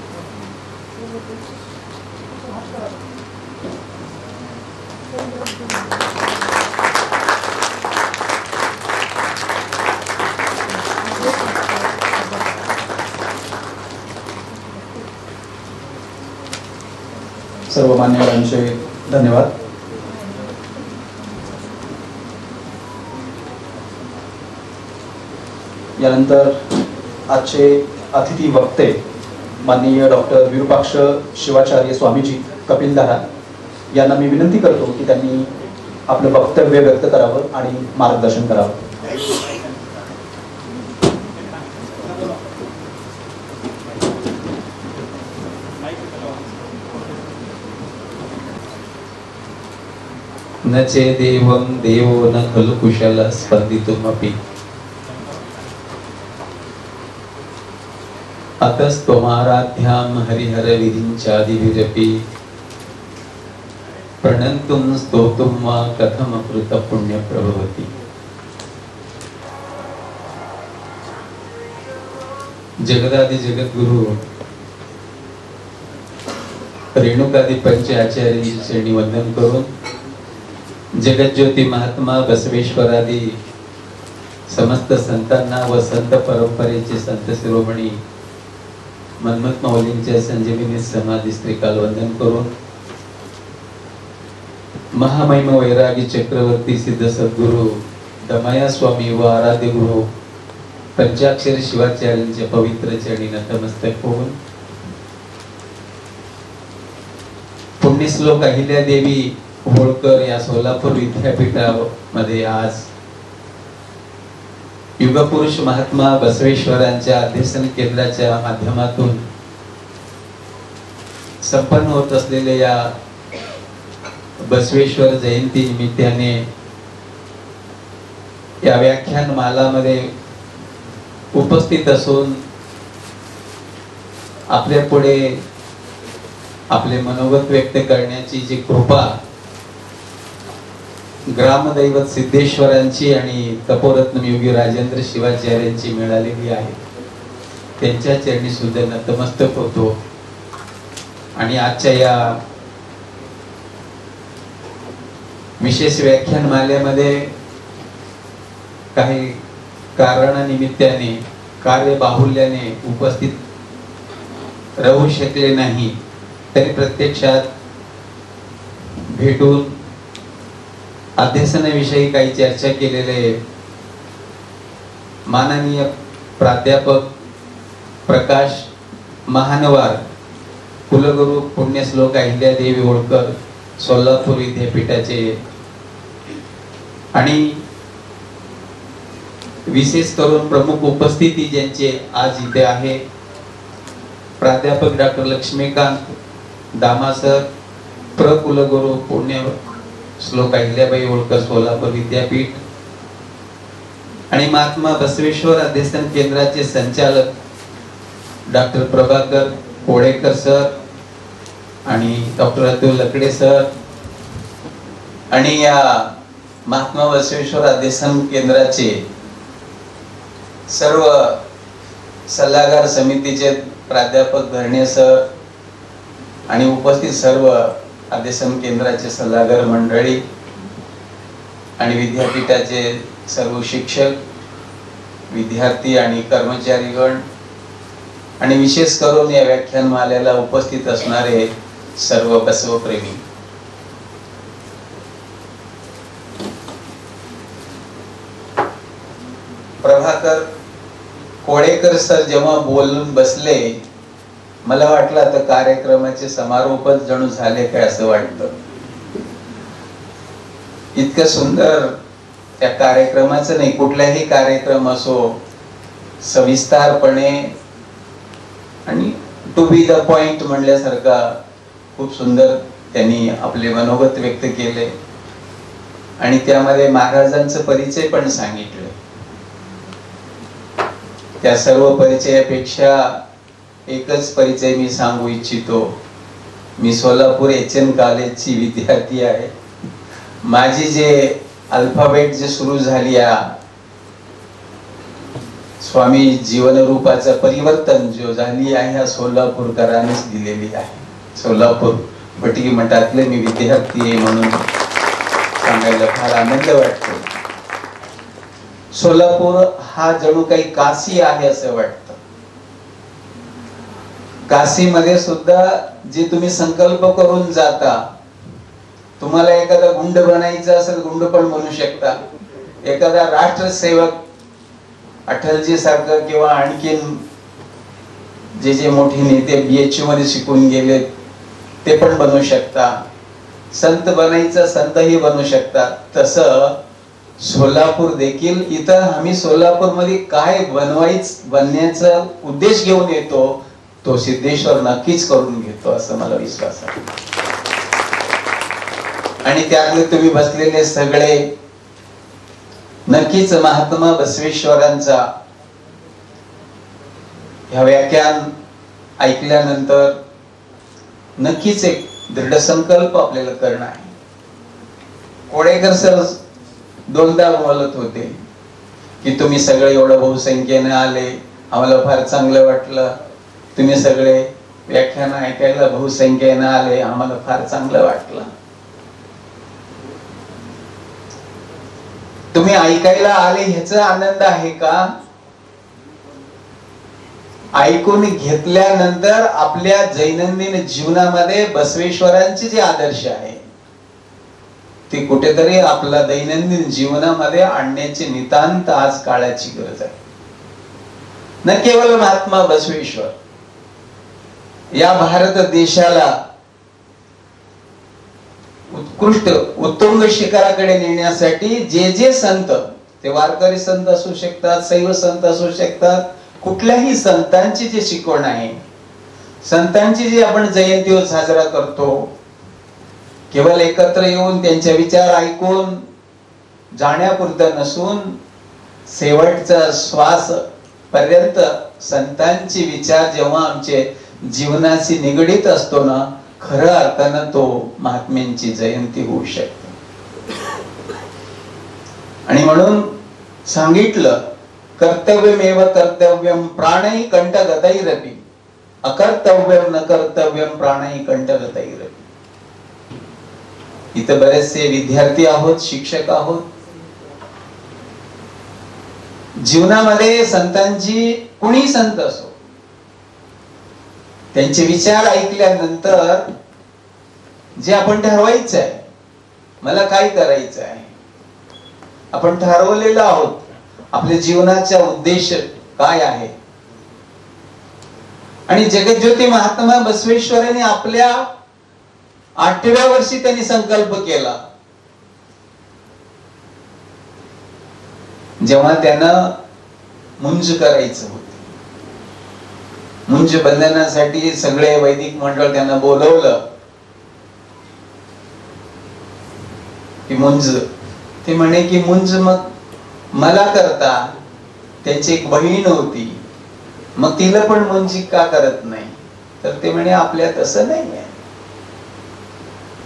सर्व मान्यवरांचे धन्यवाद. यानंतर आजचे अतिथी वक्ते माननीय डॉक्टर विरूपाक्ष शिवाचार्य स्वामीजी कपिलधारा यांना मी विनंती करतो की त्यांनी आपलं वक्तव्य व्यक्त करावं आणि मार्गदर्शन करावं.
न चेदेवं देवो न खलु कुशल स्पंदितुमपि अतस्त्वमाराध्यां हरिहर विरिञ्चादिभिरपि प्रणन्तुं स्तोतुं वा कथमकृत पुण्य प्रभवति. जगदादि जगद्गुरु रेणुकादि पंच आचार्यांचे चरणी वंदन करून जगज्योती महात्मा बसवेश्वरादी समस्त संतांना व संत परंपरेचे संत शिरोमणी मनमथ माऊलींच्या संजीवनी समाधी स्त्रीकाल वंदन करून महामहिम वैरागी चक्रवर्ती सिद्ध सद्गुरु दमया स्वामी व आराध्य गुरु पंचाक्षर शिवाचार्यांच्या पवित्र चरणी नतमस्तक होऊन पुण्यश्लोक अहिल्यादेवी होळकर या सोलापूर विद्यापीठामध्ये आज युगपुरुष महात्मा बसवेश्वरांच्या अध्यसन केंद्राच्या माध्यमातून संपन्न होत असलेल्या या बसवेश्वर जयंती निमित्ताने या व्याख्यान मालामध्ये उपस्थित असून आपल्या पुढे आपले मनोगत व्यक्त करण्याची जी कृपा ग्रामदैवत सिद्धेश्वरांची आणि तपोरत्न योगी राजेंद्र शिवाचार्यांची मिळालेली आहे त्यांच्या चरणी सुद्धा नतमस्तक होतो. आणि आजच्या या विशेष व्याख्यानमालेमध्ये काही कारणानिमित्ताने कार्यबाहुल्याने उपस्थित राहू शकले नाही तरी प्रत्यक्षात भेटून अध्यसनाविषयी काही चर्चा केलेले माननीय प्राध्यापक प्रकाश महानवार कुलगुरू पुण्यश्लोक अहिल्यादेवी होळकर सोलापूर विद्यापीठाचे आणि विशेष करून प्रमुख उपस्थिती ज्यांचे आज इथे आहे प्राध्यापक डॉक्टर लक्ष्मीकांत दामासर प्र कुलगुरू पुण्य श्लोक अहिल्याबाई होळकर सोलापूर विद्यापीठ आणि महात्मा बसवेश्वर अध्यसन केंद्राचे संचालक डॉक्टर प्रभाकर कोळेकर सर आणि डॉक्टर अतुल लकडे सर आणि या महात्मा बसवेश्वर अध्यसन केंद्राचे सर्व सल्लागार समितीचे प्राध्यापक धरणे सर आणि उपस्थित सर्व अध्यसन केंद्राचे सल्लागार मंडळी आणि विद्यापीठाचे सर्व शिक्षक, विद्यार्थी आणि कर्मचारीगण आणि विशेष करून या व्याख्यानमालेला उपस्थित असणारे सर्व बसवप्रेमी, प्रभाकर कोळेकर सर जेव्हा बोलून बसले, मला वाटलं आता कार्यक्रमाचे समारोपच जणू झाले काय असं वाटतं. इतकं सुंदर त्या कार्यक्रमाचं नाही, कुठलाही कार्यक्रम असो सविस्तारपणे आणि टू बी द पॉइंट म्हणल्यासारखा खूप सुंदर त्यांनी आपले मनोगत व्यक्त केले आणि त्यामध्ये महाराजांचा परिचय पण सांगितले. त्या सर्व परिचयापेक्षा एकच परिचय मी सांगू इच्छितो. मी सोलापूर HN कॉलेजची विद्यार्थी आहे. माझी जे अल्फाबेट जे सुरू झाली स्वामी जीवनरूपाचं परिवर्तन जो झाली आहे ह्या सोलापूरकरांनीच दिलेली आहे. सोलापूर भटगी मठातले मी विद्यार्थी आहे म्हणून सांगायला फार आनंद वाटतो. सोलापूर हा जणू काही काशी आहे असं वाटतं. काशीमध्ये सुद्धा जे तुम्ही संकल्प करून जाता, तुम्हाला एखादा गुंड बनायचं असेल गुंड पण बनू शकता. एखादा राष्ट्रसेवक अटलजी सारखं किंवा आणखीन जे मोठे नेते BHU मध्ये शिकून गेले ते पण बनू शकता. संत बनायचं संतही बनू शकतात. तसं सोलापूर देखील, इथं आम्ही सोलापूर मध्ये काय बनण्याचा उद्देश घेऊन येतो तो सिद्धेश्वर नक्कीच करून घेतो असं मला विश्वास आहे. आणि त्यातले तुम्ही बसलेले सगळे नक्कीच महात्मा बसवेश्वरांचा ह्या व्याख्यान ऐकल्यानंतर नक्कीच एक दृढ संकल्प आपल्याला करणं आहे. कोळेकर सर दोनदा बोलत होते की तुम्ही सगळे एवढं बहुसंख्येने आले, आम्हाला फार चांगलं वाटलं. तुम्ही सगळे व्याख्यान ऐकायला बहुसंख्येने आले, आम्हाला फार चांगलं वाटलं. तुम्ही ऐकायला आले ह्याचा आनंद आहे का? ऐकून घेतल्यानंतर आपल्या दैनंदिन जीवनामध्ये बसवेश्वरांचे जे आदर्श आहे ते कुठेतरी आपल्या दैनंदिन जीवनामध्ये आणण्याची नितांत आज काळाची गरज आहे. न केवळ महात्मा बसवेश्वर, या भारत देशाला उत्कृष्ट उत्तुंग शिखराकडे नेण्यासाठी जे संत, ते वारकरी संत असू शकतात, शैव संत असू शकतात, कुठल्याही संतांची जी शिकवण आहे, संतांची जी आपण जयंती साजरा करतो, केवळ एकत्र येऊन त्यांचे विचार ऐकून जाण्यापुरतं नसून शेवटचा श्वास पर्यंत संतांचे विचार जेव्हा आमचे जीवनाशी निगडीत असतो ना, खऱ्या अर्थानं तो महात्म्यांची जयंती होऊ शकते. आणि म्हणून सांगितलं, कर्तव्यमेव कर्तव्यम प्राणै कंठगतैरपि अकर्तव्यम न कर्तव्यम प्राणै कंठगतैरपि. इथं बरेचसे विद्यार्थी आहोत, शिक्षक आहोत. जीवनामध्ये संतांची, कुणी संत असो, त्यांचे विचार ऐकल्यानंतर जे आपण ठरवायचं आहे, मला काय करायचं आहे, आपण ठरवलेलं आहोत, आपल्या जीवनाचा उद्देश काय आहे. आणि जगज्योती महात्मा बसवेश्वरांनी आपल्या 8व्या वर्षी त्यांनी संकल्प केला, जेव्हा त्यांना मुंज करायचं होतं. मुंज बंधनासाठी सगळे वैदिक मंडळ त्यांना बोलवलं की मुंज, ते म्हणे की मुंज मग मला करता. त्यांची एक बहीण होती, मग तिला पण मुंजी का करत नाही? तर ते म्हणे आपल्यात असं नाही आहे.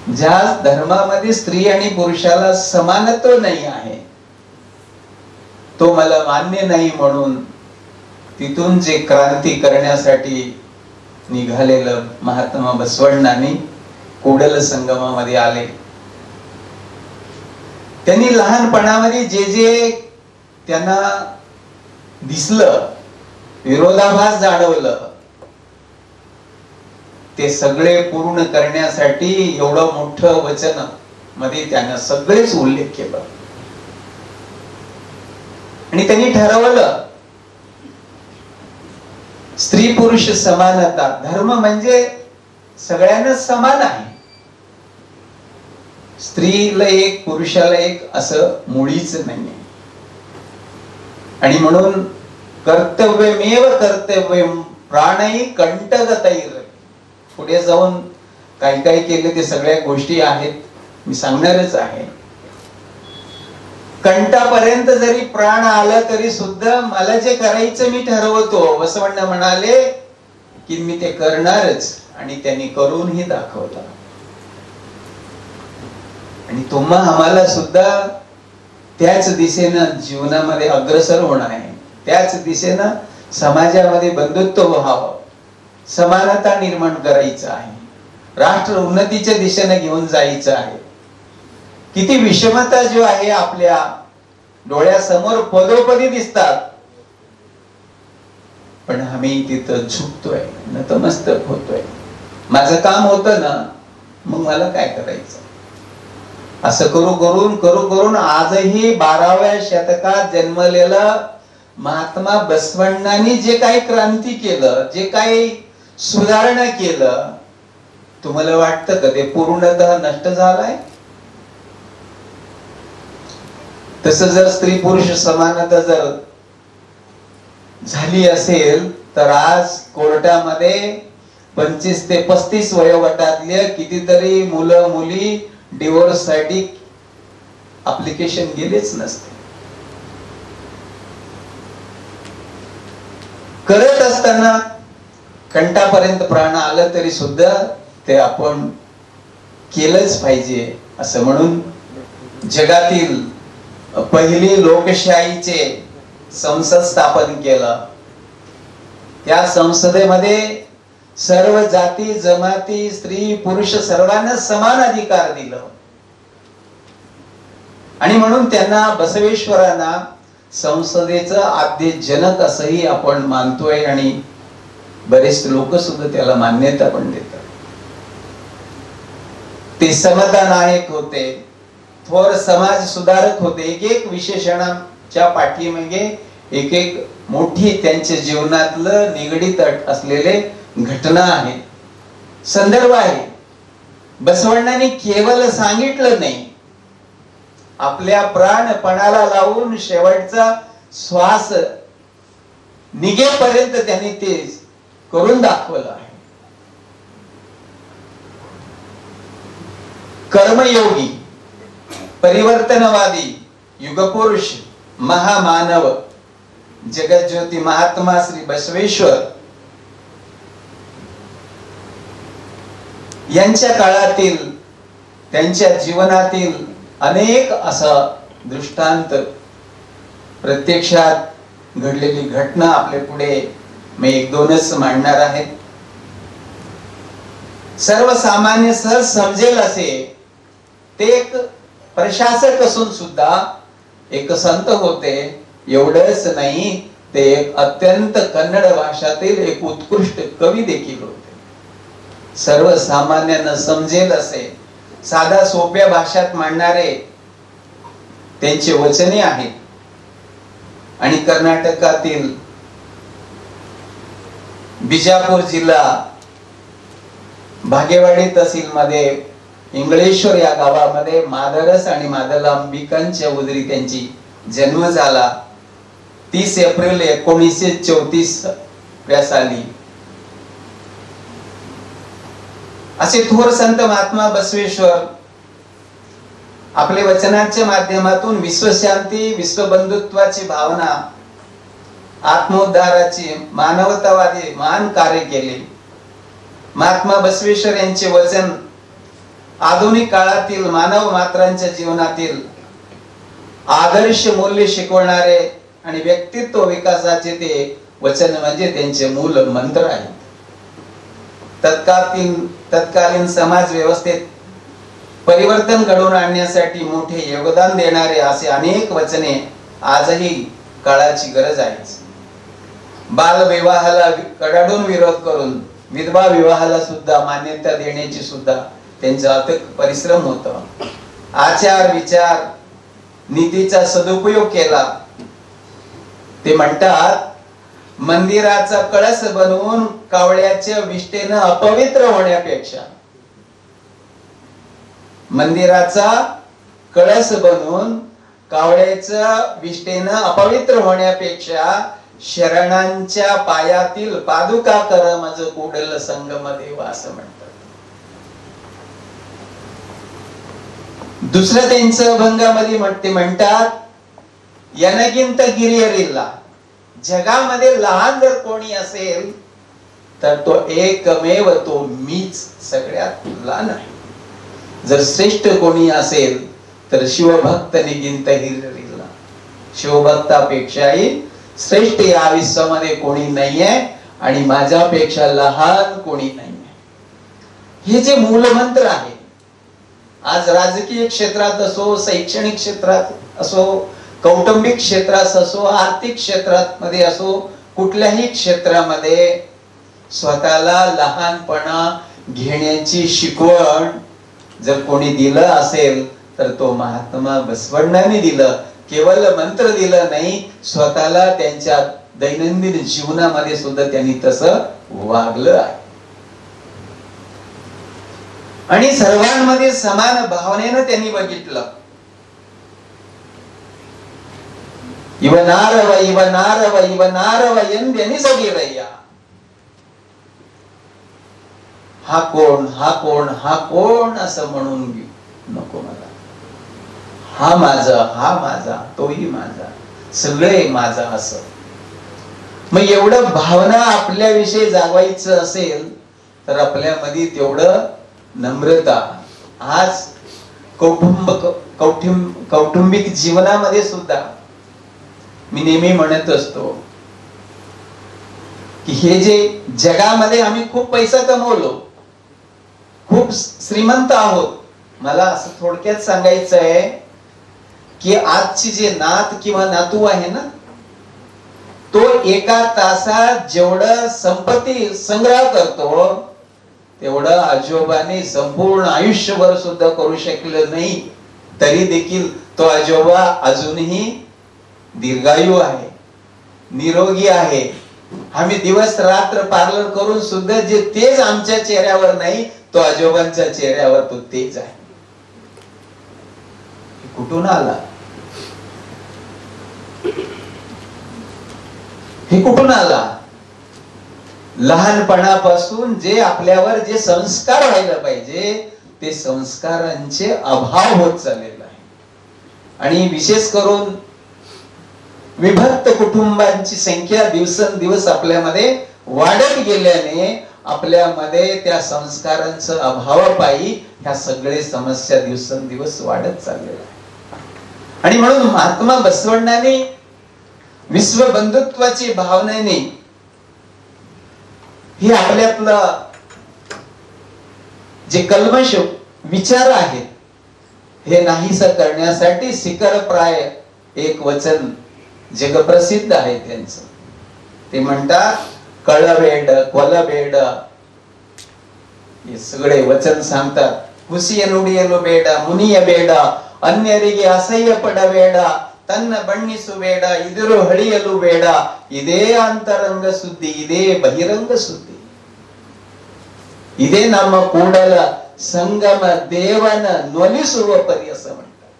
ज्या धर्मामध्ये स्त्री आणि पुरुषाला समानत्व नाही आहे, तो मला मान्य नाही म्हणून तिथून जे क्रांती करण्यासाठी निघालेलं महात्मा बसवण्णांनी कोडल संगमामध्ये आले. त्यांनी लहानपणामध्ये जे जे त्यांना दिसलं, विरोधाभास जाणवलं, ते सगळे पूर्ण करण्यासाठी एवढं मोठं वचन मध्ये त्यांना सगळेच उल्लेख केलं. आणि त्यांनी ठरवलं स्त्री पुरुष समानता. धर्म म्हणजे सगळ्यांना समान आहे. स्त्रीला एक पुरुषाला एक असं मुळीच नाहीये. आणि म्हणून कर्तव्यमेव कर्तव्यम प्राणही कंटकतैर. पुढे जाऊन काय काय केले ते सगळ्या गोष्टी आहेत, मी सांगणारच आहे. कंटापर्यंत जरी प्राण आला तरी सुद्धा मला जे करायचं मी ठरवतो. बसवण्ण म्हणाले की मी ते करणारच, आणि त्यांनी करूनही दाखवलं. आणि तुम्हा आम्हाला सुद्धा त्याच दिशेनं जीवनामध्ये अग्रसर होणं आहे. त्याच दिशेनं समाजामध्ये बंधुत्व व्हावं, समानता निर्माण करायचं आहे, राष्ट्र उन्नतीच्या दिशेने घेऊन जायचं आहे. किती विषमता जो आहे आपल्या डोळ्यासमोर पदोपदी दिसतात, पण आम्ही तिथं झुकतोय, नतमस्तक होतोय. माझं काम होतं ना, मग मला काय करायचं. असं करू करून आजही 12व्या शतकात जन्मलेलं महात्मा बसवण्णांनी जे काही क्रांती केलं, जे काही सुधारणा केलं, तुम्हाला वाटतं का ते पूर्णतः नष्ट झालंय? तसं जर स्त्री पुरुष समानता जर झाली असेल तर आज कोर्टामध्ये 25 ते 35 वयोगटातल्या कितीतरी मुलं मुली डिवोर्स साठी ऍप्लिकेशन गेलेच नसते. करत असताना कंठापर्यंत प्राण आलं तरी सुद्धा ते आपण केलंच पाहिजे असं म्हणून जगातील पहिली लोकशाहीचे संसद स्थापन केलं. त्या संसदेमध्ये सर्व जाती जमाती स्त्री पुरुष सर्वांना समान अधिकार दिलं. आणि म्हणून त्यांना बसवेश्वरांना संसदेचं आद्य जनक असंही आपण मानतोय, आणि बरेच लोक सुद्धा त्याला मान्यता पण देतात. ते समता नायक होते, थोर समाज सुधारक होते. एक एक विशेषणाच्या पाठीमागे एक एक मोठी त्यांच्या जीवनातलं निगडीत असलेले घटना आहे, संदर्भ आहे. बसवण्णांनी केवळ सांगितलं नाही, आपल्या प्राणपणाला लावून शेवटचा श्वास निघेपर्यंत त्यांनी ते करून दाखवलं आहे. कर्मयोगी, परिवर्तनवादी, युगपुरुष, महामानव, जगज्योती महात्मा श्री बसवेश्वर यांच्या काळातील त्यांच्या जीवनातील अनेक असा दृष्टांत, प्रत्यक्षात घडलेली घटना आपल्या पुढे मी एक दोनच मांडणार आहे. सर्वसामान्य सहज समजेल असे ते एक प्रशासक असून सुद्धा एक संत होते. एवढंच नाही, ते एक अत्यंत कन्नड भाषातील एक उत्कृष्ट कवी देखील होते. सर्वसामान्यांना समजेल असे साधा सोप्या भाषेत मांडणारे त्यांचे वचने आहेत. आणि कर्नाटकातील बिजापूर जिल्हा भागेवाडी तहसील मध्ये इंगळेश्वर या गावामध्ये मादरस आणि मादलांबिकांच्या उदरी त्यांची जन्म झाला. 30 एप्रिल 1934 या साली. असे थोर संत महात्मा बसवेश्वर आपले वचनांच्या माध्यमातून विश्वशांती, विश्वबंधुत्वाची भावना, आत्मोद्धाराची, मानवतावादी महान कार्य केले. महात्मा बसवेश्वर यांचे वचन आधुनिक काळातील मानव मात्रांच्या जीवनातील आदर्श मूल्य शिकवणारे आणि व्यक्तित्व विकासाचे ते वचन म्हणजे त्यांचे मूल मंत्र आहेत. तत्कालीन समाज व्यवस्थेत परिवर्तन घडवून आणण्यासाठी मोठे योगदान देणारे असे अनेक वचने आजही काळाची गरज आहे. बालविवाहाला कडाडून विरोध करून विधवा विवाहाला सुद्धा मान्यता देण्याची सुद्धा त्यांचा अथक परिश्रम होता. आचार विचार नीतीचा सदुपयोग केला. ते म्हणतात, मंदिराचा कळस बनवून कावळ्याच्या विष्ठेनं अपवित्र होण्यापेक्षा, मंदिराचा कळस बनवून कावळ्याच्या विष्ठेनं अपवित्र होण्यापेक्षा शरणांच्या पायातील पादुका कर मज कुडल संगम देव असं म्हणतात. दुसरं त्यांचं अभंगामध्ये ते म्हणतात, यनगिंत गिरियरिल्ला, जगामध्ये लहान जर कोणी असेल तर तो एकमेव तो मीच सगळ्यात लहान आहे. जर श्रेष्ठ कोणी असेल तर शिवभक्त निगिंत हिरियरिल्ला, शिवभक्तापेक्षाही श्रेष्ठ या विश्वामध्ये कोणी नाहीये आणि माझ्यापेक्षा लहान कोणी नाहीये. हे जे मूलमंत्र आहे, आज राजकीय क्षेत्रात असो, शैक्षणिक क्षेत्रात असो, कौटुंबिक क्षेत्रात असो, आर्थिक क्षेत्रात मध्ये असो, कुठल्याही क्षेत्रामध्ये स्वतःला लहानपणा घेण्याची शिकवण जर कोणी दिलं असेल तर तो महात्मा बसवण्णांनी दिलं. केवळ मंत्र दिलं नाही, स्वतःला त्यांच्या दैनंदिन जीवनामध्ये सुद्धा त्यांनी तसं वागलं आहे. आणि सर्वांमध्ये समान भावनेनं त्यांनी बघितलं. इव नारव इव नारव इव नारव यांनी सगळी रయ్యా. हा कोण हा कोण हा कोण असं म्हणून नको मला. हा माझा तोही माझा, सगळे माझा असं. मग एवढं भावना आपल्याविषयी जागवायचं असेल तर आपल्यामध्ये तेवढं नम्रता. आज कौटुंबिक जीवनामध्ये सुद्धा मी नेहमी म्हणत असतो की हे जे जगामध्ये आम्ही खूप पैसा कमवलो, खूप श्रीमंत आहोत, मला असं थोडक्यात सांगायचं आहे की आजची जे नात किंवा नातू आहे ना, तो एका तासात जेवढं संपत्ती संग्रह करतो तेवढं आजोबाने संपूर्ण आयुष्यभर सुद्धा करू शकलं नाही. तरी देखील तो आजोबा अजूनही दीर्घायू आहे, निरोगी आहे. आम्ही दिवस रात्र पार्लर करून सुद्धा जे तेज आमच्या चेहऱ्यावर नाही, तो आजोबांच्या चेहऱ्यावर तो तेज आहे. कुठून आला? हे कुठून आला? लहानपणापासून जे आपल्यावर जे संस्कार व्हायला पाहिजे ते संस्कारांचे अभाव होत चाललेला आहे. आणि विशेष करून विभक्त कुटुंबांची संख्या दिवसेंदिवस आपल्यामध्ये वाढत गेल्याने आपल्यामध्ये त्या संस्कारांचा अभावापायी ह्या सगळे समस्या दिवसेंदिवस वाढत चाललेल्या आहे. आणि म्हणून महात्मा बसवण्णांनी विश्व बंधुत्वाची भावनेने हे आपल्यातलं जे कल्मश विचार आहेत हे नाहीसं करण्यासाठी शिखरप्राय एक वचन जगप्रसिद्ध आहे त्यांचं. ते म्हणतात, कळबेड कोलबेड हे सगळे वचन सांगतात. ಹುಸಿಯ ನುಡಿಯಲು ಬೇಡ ಮುನಿಯ ಬೇಡ ಅನ್ಯರಿಗೆ ಅಸಹ್ಯ ಪಡಬೇಡ ತನ್ನ ಬಣ್ಣಿಸು ಬೇಡ ಇದಿರು ಹಳಿಯಲು ಬೇಡ ಇದೇ ಅಂತರಂಗ ಸುದ್ದಿ ಇದೇ ಬಹಿರಂಗ ಸುದ್ದಿ ಇದೇ ನಮ್ಮ ಕೂಡಲ संगम देवन ध्वनिसुव परी असं म्हणतात.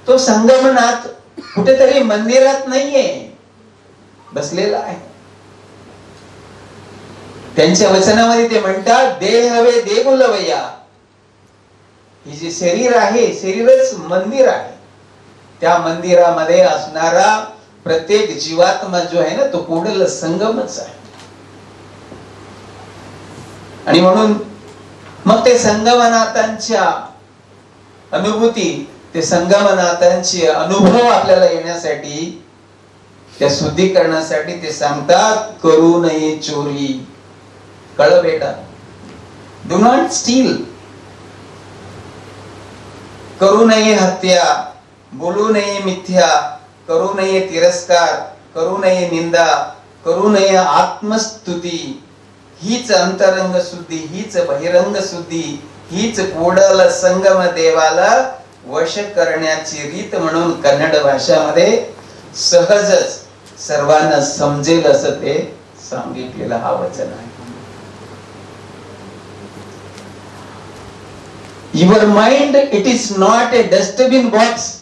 तो संगमनाथ कुठेतरी मंदिरात नाहीये, बसलेला आहे. त्यांच्या वचनामध्ये ते म्हणतात, देहवे देगुलवया. हे जे शरीर आहे, शरीरच मंदिर आहे. त्या मंदिरामध्ये असणारा प्रत्येक जीवात्मा जो आहे ना, तो कुडल संगमच आहे. आणि म्हणून मग ते संगमनाथांच्या अनुभूती, ते संगमनाथांचे अनुभव आपल्याला येण्यासाठी, त्या शुद्धीकरणासाठी ते सांगतात करू नये चोरी. कळ बेटा, डू नॉट स्टील. करू नये हत्या, बोलू नये मिथ्या, करू नये तिरस्कार, करू नये निंदा, करू नये आत्मस्तुती. हीच अंतरंग शुद्धी, हीच बहिरंग शुद्धी, हीच पुढल संगम देवाला वश करण्याची रीत म्हणून कन्नड भाषामध्ये सहजच सर्वांना समजेल असं ते सांगितलेलं हा वचन आहे. Your mind it is not a dustbin box.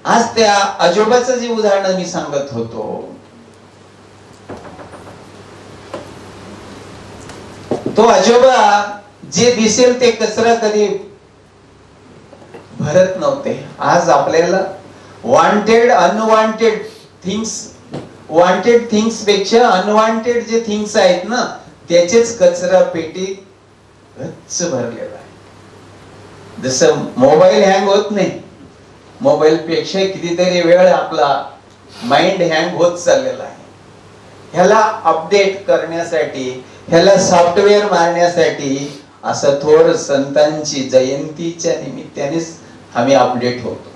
आज त्या आजोबाचं जे उदाहरण मी सांगत होतो, तो आजोबा जे दिसेल ते कचरा कधी भरत नव्हते. आज आपल्याला wanted unwanted things, wanted things पेक्षा अनवॉन्टेड जे थिंग्स आहेत ना, त्याचेच कचरा पेटी गच्च भरलेला आहे. जसं मोबाईल हँग होत नाही, मोबाईल पेक्षा कितीतरी वेळ आपला माइंड हँग होत चाललेला आहे. ह्याला अपडेट करण्यासाठी, ह्याला सॉफ्टवेअर मारण्यासाठी असं थोर संतांची जयंतीच्या निमित्तानेच आम्ही अपडेट होतो.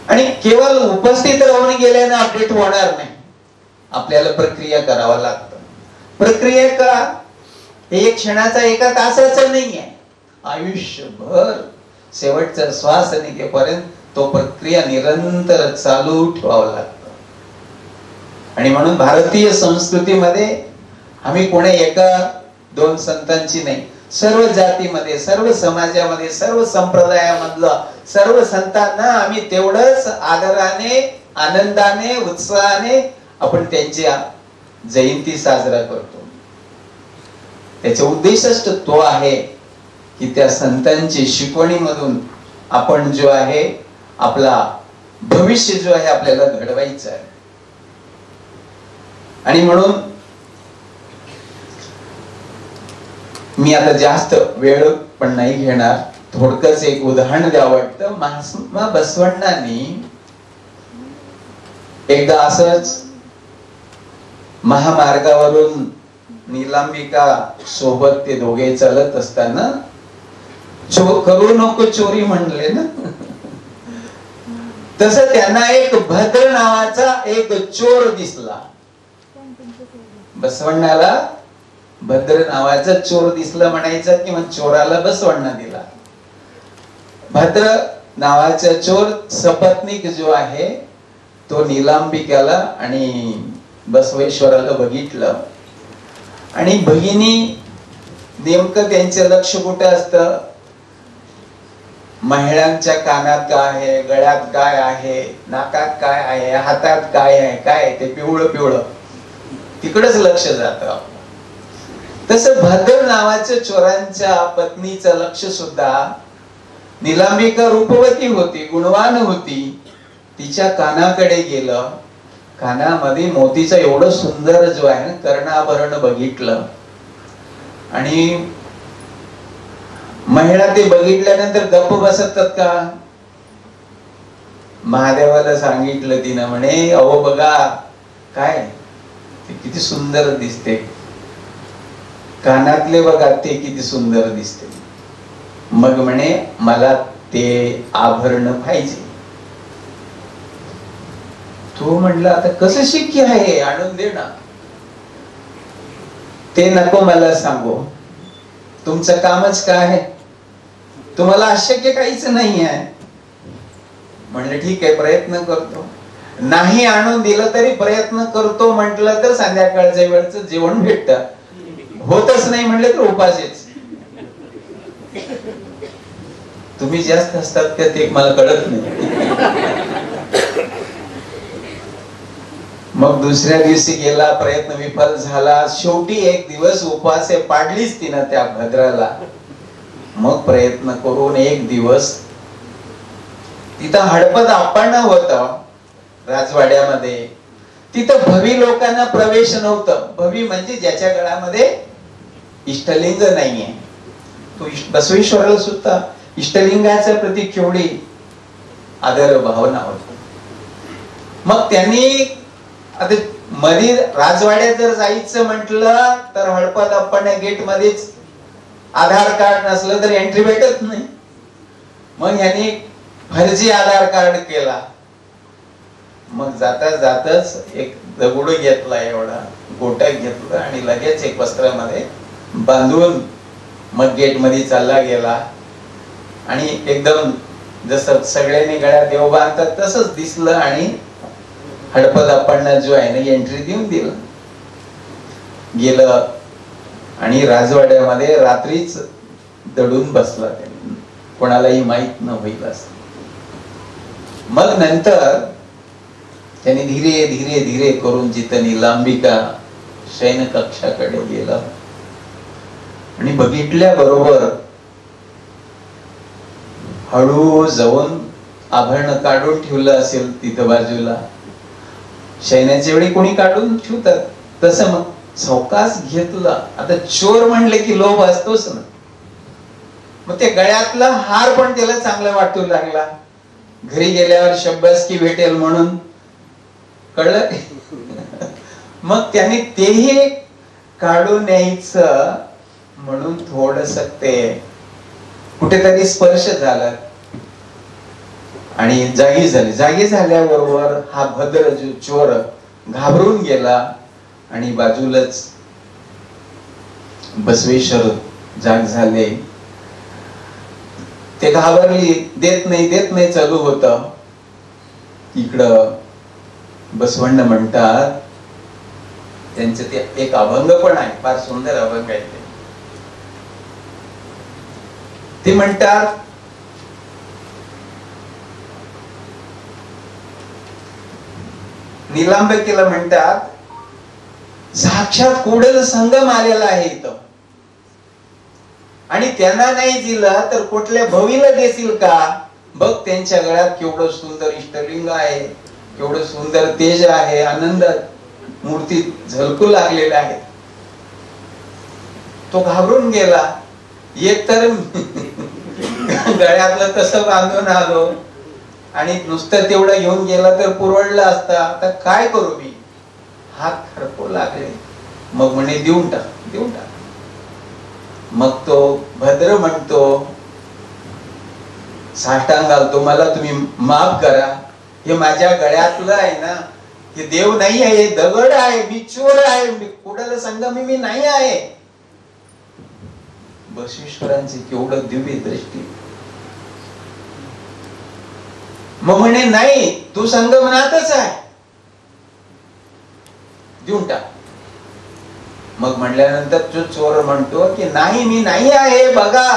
आणि केवळ उपस्थित राहून गेल्याने अपडेट होणार नाही, आपल्याला प्रक्रिया करावं लागतं. प्रक्रिया का हे एक क्षणाचा एका तासाचा नाही आहे, आयुष्यभर शेवटचा श्वास निघेपर्यंत तो प्रक्रिया निरंतर चालू ठेवावं लागतं. आणि म्हणून भारतीय संस्कृतीमध्ये आम्ही कोणी एका दोन संतांची नाही, सर्व जातीमध्ये, सर्व समाजामध्ये, सर्व संप्रदायामधलं सर्व संतांना आम्ही तेवढंच आदराने, आनंदाने, उत्साहाने आपण त्यांच्या जयंती साजरा करतो. त्याचा उद्देशच तो आहे की त्या संतांची शिकवणीमधून आपण जो आहे आपला भविष्य जो आहे आपल्याला घडवायचं आहे. आणि म्हणून मी आता जास्त वेळ पण नाही घेणार, थोडकच एक उदाहरण द्यावं वाटतं. महात्मा बसवण्णांनी एकदा असंच महामार्गावरून नीलांबिका सोबत ते दोघे चालत असताना करू नको चोरी म्हणले ना, तसं त्यांना एक भद्र नावाचा एक चोर दिसला. बसवण्णाला भद्र नावाचा चोर दिसला म्हणायचं किंवा चोराला बसवण्णा दिला. भद्र नावाचा चोर सपत्नीक जो आहे तो नीलांबिकाला आणि बसवेश्वराला बघितलं. आणि भगिनी नेमकं त्यांचं लक्ष कुठे असतं, महिलांच्या कानात काय आहे, गळ्यात काय आहे, नाकात काय आहे, हातात काय आहे, काय ते पिवळं पिवळं तिकडेच लक्ष जातं. तसं भद्र नावाच्या चोरांच्या पत्नीचं लक्ष सुद्धा, नीलांबिका रूपवती होती, गुणवान होती, तिच्या कानाकडे गेलं. कानामध्ये मोतीचं एवढं सुंदर जो आहे ना कर्णाभरण बघितलं. आणि महिला ते बघितल्यानंतर गप्प बसतात का? महादेवाला सांगितलं तिनं, म्हणे अहो बघा काय ते किती सुंदर दिसते, कानातले बघा ते किती सुंदर दिसते. मग म्हणे मला ते आभरण पाहिजे. तो म्हटलं आता कसं शक्य आहे, आणून दे ना. ते नको मला सांगू, तुमचं कामच काय आहे, तुम्हाला अशक्य काहीच नाही आहे. म्हणलं ठीक आहे प्रयत्न करतो. नाही आणून दिलं तरी प्रयत्न करतो म्हटलं तर संध्याकाळच्या वेळचं जेवण भेटतं, होतच नाही म्हणले तर उपाशीच. तुम्ही जास्त असतात का ते मला कळत नाही. मग दुसऱ्या दिवशी गेला, प्रयत्न विफल झाला. शेवटी एक दिवस उपासे पाडलीच तिनं त्या भद्राला. मग प्रयत्न करून एक दिवस तिथं हडपद आपण होत राजवाड्यामध्ये. तिथं भवी लोकांना प्रवेश नव्हतं. भवी म्हणजे ज्याच्या गळ्यामध्ये इष्टलिंग नाहीये. तो बसवेश्वराला सुद्धा इष्टलिंगाच्या प्रती केवढी आदर भावना होती. मग त्यांनी आता मध्ये राजवाड्यात जर जायचं म्हटलं तर हडपद आपण गेट मध्येच आधार कार्ड नसलं तर एंट्री भेटत नाही. मग यांनी फर्जी आधार कार्ड केला. मग जाताच एक दगड घेतला, एवढा गोटा घेतला आणि लगेच एक वस्त्रामध्ये बांधून मग गेट मध्ये चालला गेला. आणि एकदम जसं सगळ्यांनी गळ्यात देव बांधतात तसंच दिसलं आणि हडपद आपण जो आहे ना एंट्री देऊन दिलं. गेलं आणि राजवाड्यामध्ये रात्रीच दडून बसला. त्यांनी कोणालाही माहित न होईल असं. मग नंतर त्यांनी धीरे धीरे धीरे करून जिथं निलांबिका शयन कक्षाकडे गेला आणि बघितल्या बरोबर हळू जाऊन आभरण काढून ठेवलं असेल तिथं बाजूला. शयनाच्या वेळी कोणी काढून ठेवतात तसं मग सावकाश घेतलं. आता चोर म्हणले की लोभ असतोच ना. मग ते गळ्यातला हार पण त्याला चांगला वाटू लागला. घरी गेल्यावर शब्बासकी भेटेल म्हणून कळलं. मग त्याने तेही काढून न्यायचं म्हणून थोडस ते कुठेतरी स्पर्श झाला आणि जागी झाली. जागी झाल्याबरोबर हा भद्र चोर घाबरून गेला आणि बाजूलाच बसवेश्वर जाग झाले. ते घाबरली, देत नाही चालू होत. इकडं बसवण्ण म्हणतात, त्यांचे ते एक अभंग पण आहे, फार सुंदर अभंग आहे ते म्हणतात, निलांबिकेला म्हणतात, साक्षात कुडल संगम आलेला आहे इथं आणि त्यांना नाही दिलं तर कुठल्या भवीला देशील का? बघ त्यांच्या गळ्यात केवढं सुंदर इष्टलिंग आहे, केवढं सुंदर तेज आहे, आनंद मूर्ती झलकू लागलेल्या आहेत. तो घाबरून गेला. एक तर गळ्यातलं तसं बांधून आलो आणि नुसतं तेवढं घेऊन गेला तर पुरवडला असता. आता काय करू मी? हात खरपू लागले. मग म्हणे देऊन टाक. मग तो भद्र म्हणतो, साष्टांग घालतो, मला तुम्ही माफ करा. हे माझ्या गळ्यातलं आहे ना, हे देव नाही आहे, दगड आहे, मी चोर आहे, मी कुडाल संगमी मी नाही आहे. बसवेश्वरांची केवढं दिव्य दृष्टी. मग म्हणे नाही, तू संगमनाथच आहे, देऊन टाक. मग म्हणल्यानंतर जो चोर म्हणतो की नाही, मी नाही आहे बघा.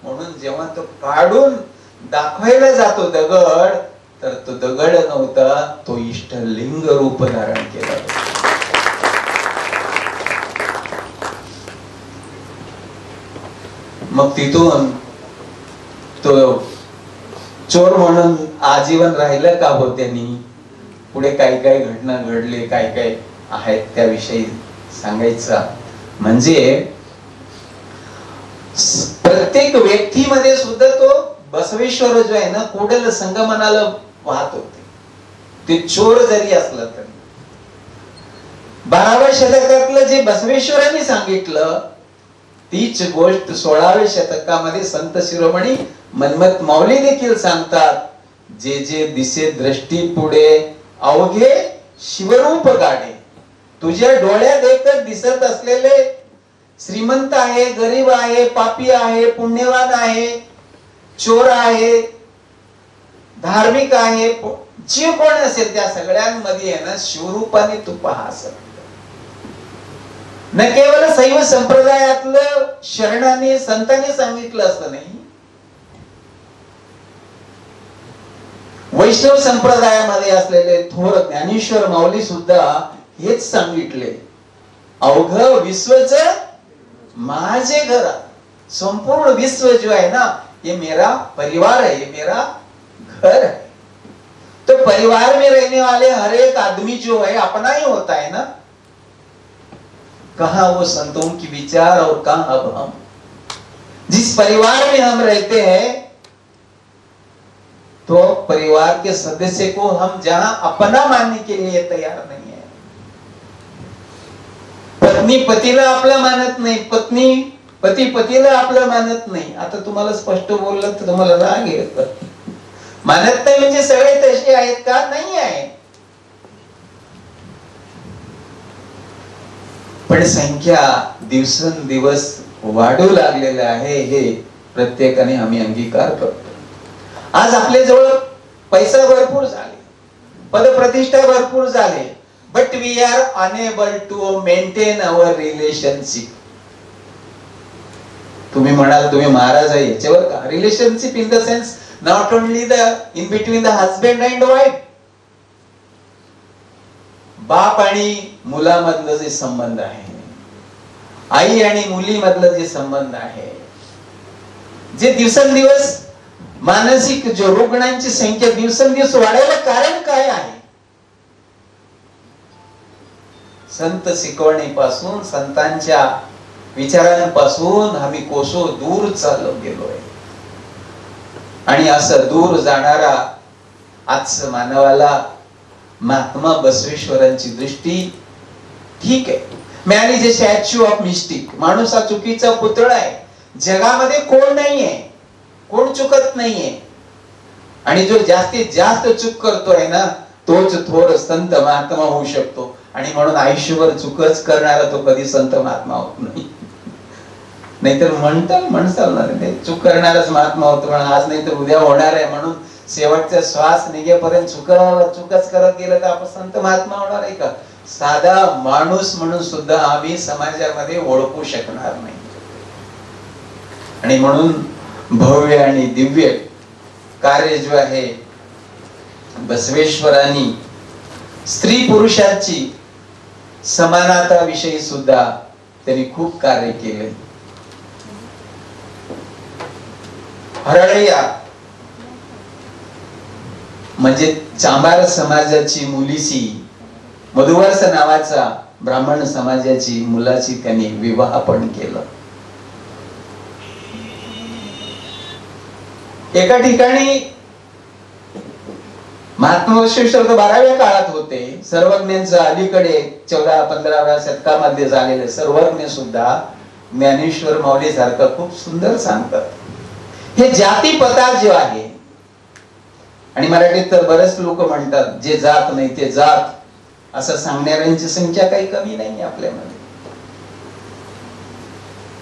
म्हणून जेव्हा तो काढून दाखवायला जातो दगड, तर तो दगड नव्हता, तो इष्टलिंग रूप धारण केला. मग तिथून तो चोर म्हणून आजीवन राहिलं का हो त्यांनी? पुढे काय काय घटना घडले, काय काय आहेत त्याविषयी सांगायचं म्हणजे, प्रत्येक व्यक्तीमध्ये सुद्धा तो बसवेश्वर जो आहे ना, कुडल संगमनाला वाहत होते. ते चोर जरी असलं तरी. 12व्या शतकातलं जे बसवेश्वरांनी सांगितलं तीच गोष्ट 16व्या शतकामध्ये संत शिरोमणी मन्मथ माऊली देखील सांगतात. जे जे दिसे दृष्टी पुढे अवघे शिवरूप गाडे. तुझ्या डोळ्यात एकच दिसत असलेले श्रीमंत आहे, गरीब आहे, पापी आहे, पुण्यवान आहे, चोर आहे, धार्मिक आहे, जे कोण असेल त्या सगळ्यांमध्ये आहे ना, शिवरूपाने तू पहा. न केवळ शैव संप्रदायातलं शरणाने संतांनी सांगितलं असं नाही, वैष्णव संप्रदायामध्ये असलेले थोर ज्ञानेश्वर माऊली सुद्धा हेच सांगितले. अवघ विश्वच माझे घर. संपूर्ण विश्व जो आहे ना, ये मेरा परिवार है, ये मेरा घर है. तो परिवार में रहने वाले हर एक आदमी जो है अपना ही होता है ना। कहां वो संतों की विचार और कहां अब हम। जिस परिवार में हम रहते हैं तो परिवार के सदस्य को हम जहां अपना मानने के लिए तैयार नहीं है। पत्नी पतीला आपला मानत नाही, पती पतीला आपलं मानत नाही। आता तुम्हाला स्पष्ट बोललं तर तुम्हाला राग येतो। मानत नाही म्हणजे सगळे तसे आहेत का? नाही आहे। पण संख्या दिवसेंदिवस वाढू लागलेलं आहे हे प्रत्येकाने आम्ही अंगीकार करतो। आज आपल्या जवळ पैसा भरपूर झाले, पदप्रतिष्ठा भरपूर झाले, but we are unable to maintain our relationship. तुम्ही म्हणाल तुम्ही महाराज आहे याच्यावर का? Relationship in the sense not only the in between the husband and wife, बाप आणि मुलामधलं जे संबंध आहे, आई आणि मुलीमधलं जे संबंध आहे, जे दिवसेंदिवस मानसिक जो रुग्णांची संख्या दिवसेंदिवस वाढायला कारण काय आहे? संत शिकवणीपासून, संतांच्या विचारांपासून आम्ही कोसो दूर चाललो गेलोय। आणि असं दूर जाणारा आज मानवाला महात्मा बसवेश्वरांची दृष्टी ठीक आहे। Man is a statue of mistake. माणूस हा चुकीचा पुतळा आहे। जगामध्ये कोण नाहीये, कोण चुकत नाहीये, आणि जो जास्तीत जास्त चूक करतोय ना तोच थोर संत महात्मा होऊ शकतो। आणि म्हणून आयुष्यभर चुकच करणारा तो कधी संत महात्मा होत नाही। नाहीतर म्हणसाल ना ते चूक करणारच महात्मा होतो, म्हणून आज नाही तर उद्या होणार आहे, म्हणून शेवटचा श्वास निघेपर्यंत चुकच करत गेलं तर आपण संत महात्मा होणार आहे का? साधा माणूस म्हणून सुद्धा आम्ही समाजामध्ये ओळखू शकणार नाही। आणि म्हणून भव्य आणि दिव्य कार्य जो आहे बसवेश्वरांनी स्त्री पुरुषाची समानता विषयी सुद्धा त्यांनी खूप कार्य केले। हरळैया म्हणजे चांभार समाजाची मुलीची, मधुवर्ष नावाचा ब्राह्मण समाजाची मुलाची त्यांनी विवाह पण केलं। एका ठिकाणी महात्मा बसवेश्वर 12व्या काळात होते। सर्वज्ञांचं अलीकडे 14-15व्या शतकामध्ये झालेले सर्वज्ञ सुद्धा ज्ञानेश्वर माऊली सारखं खूप सुंदर सांगतात। हे जातीपता जे आहे, आणि मराठीत तर बरेच लोक म्हणतात जे जात नाही ते जात, असं सांगणाऱ्यांची संख्या काही कमी नाही आपल्यामध्ये।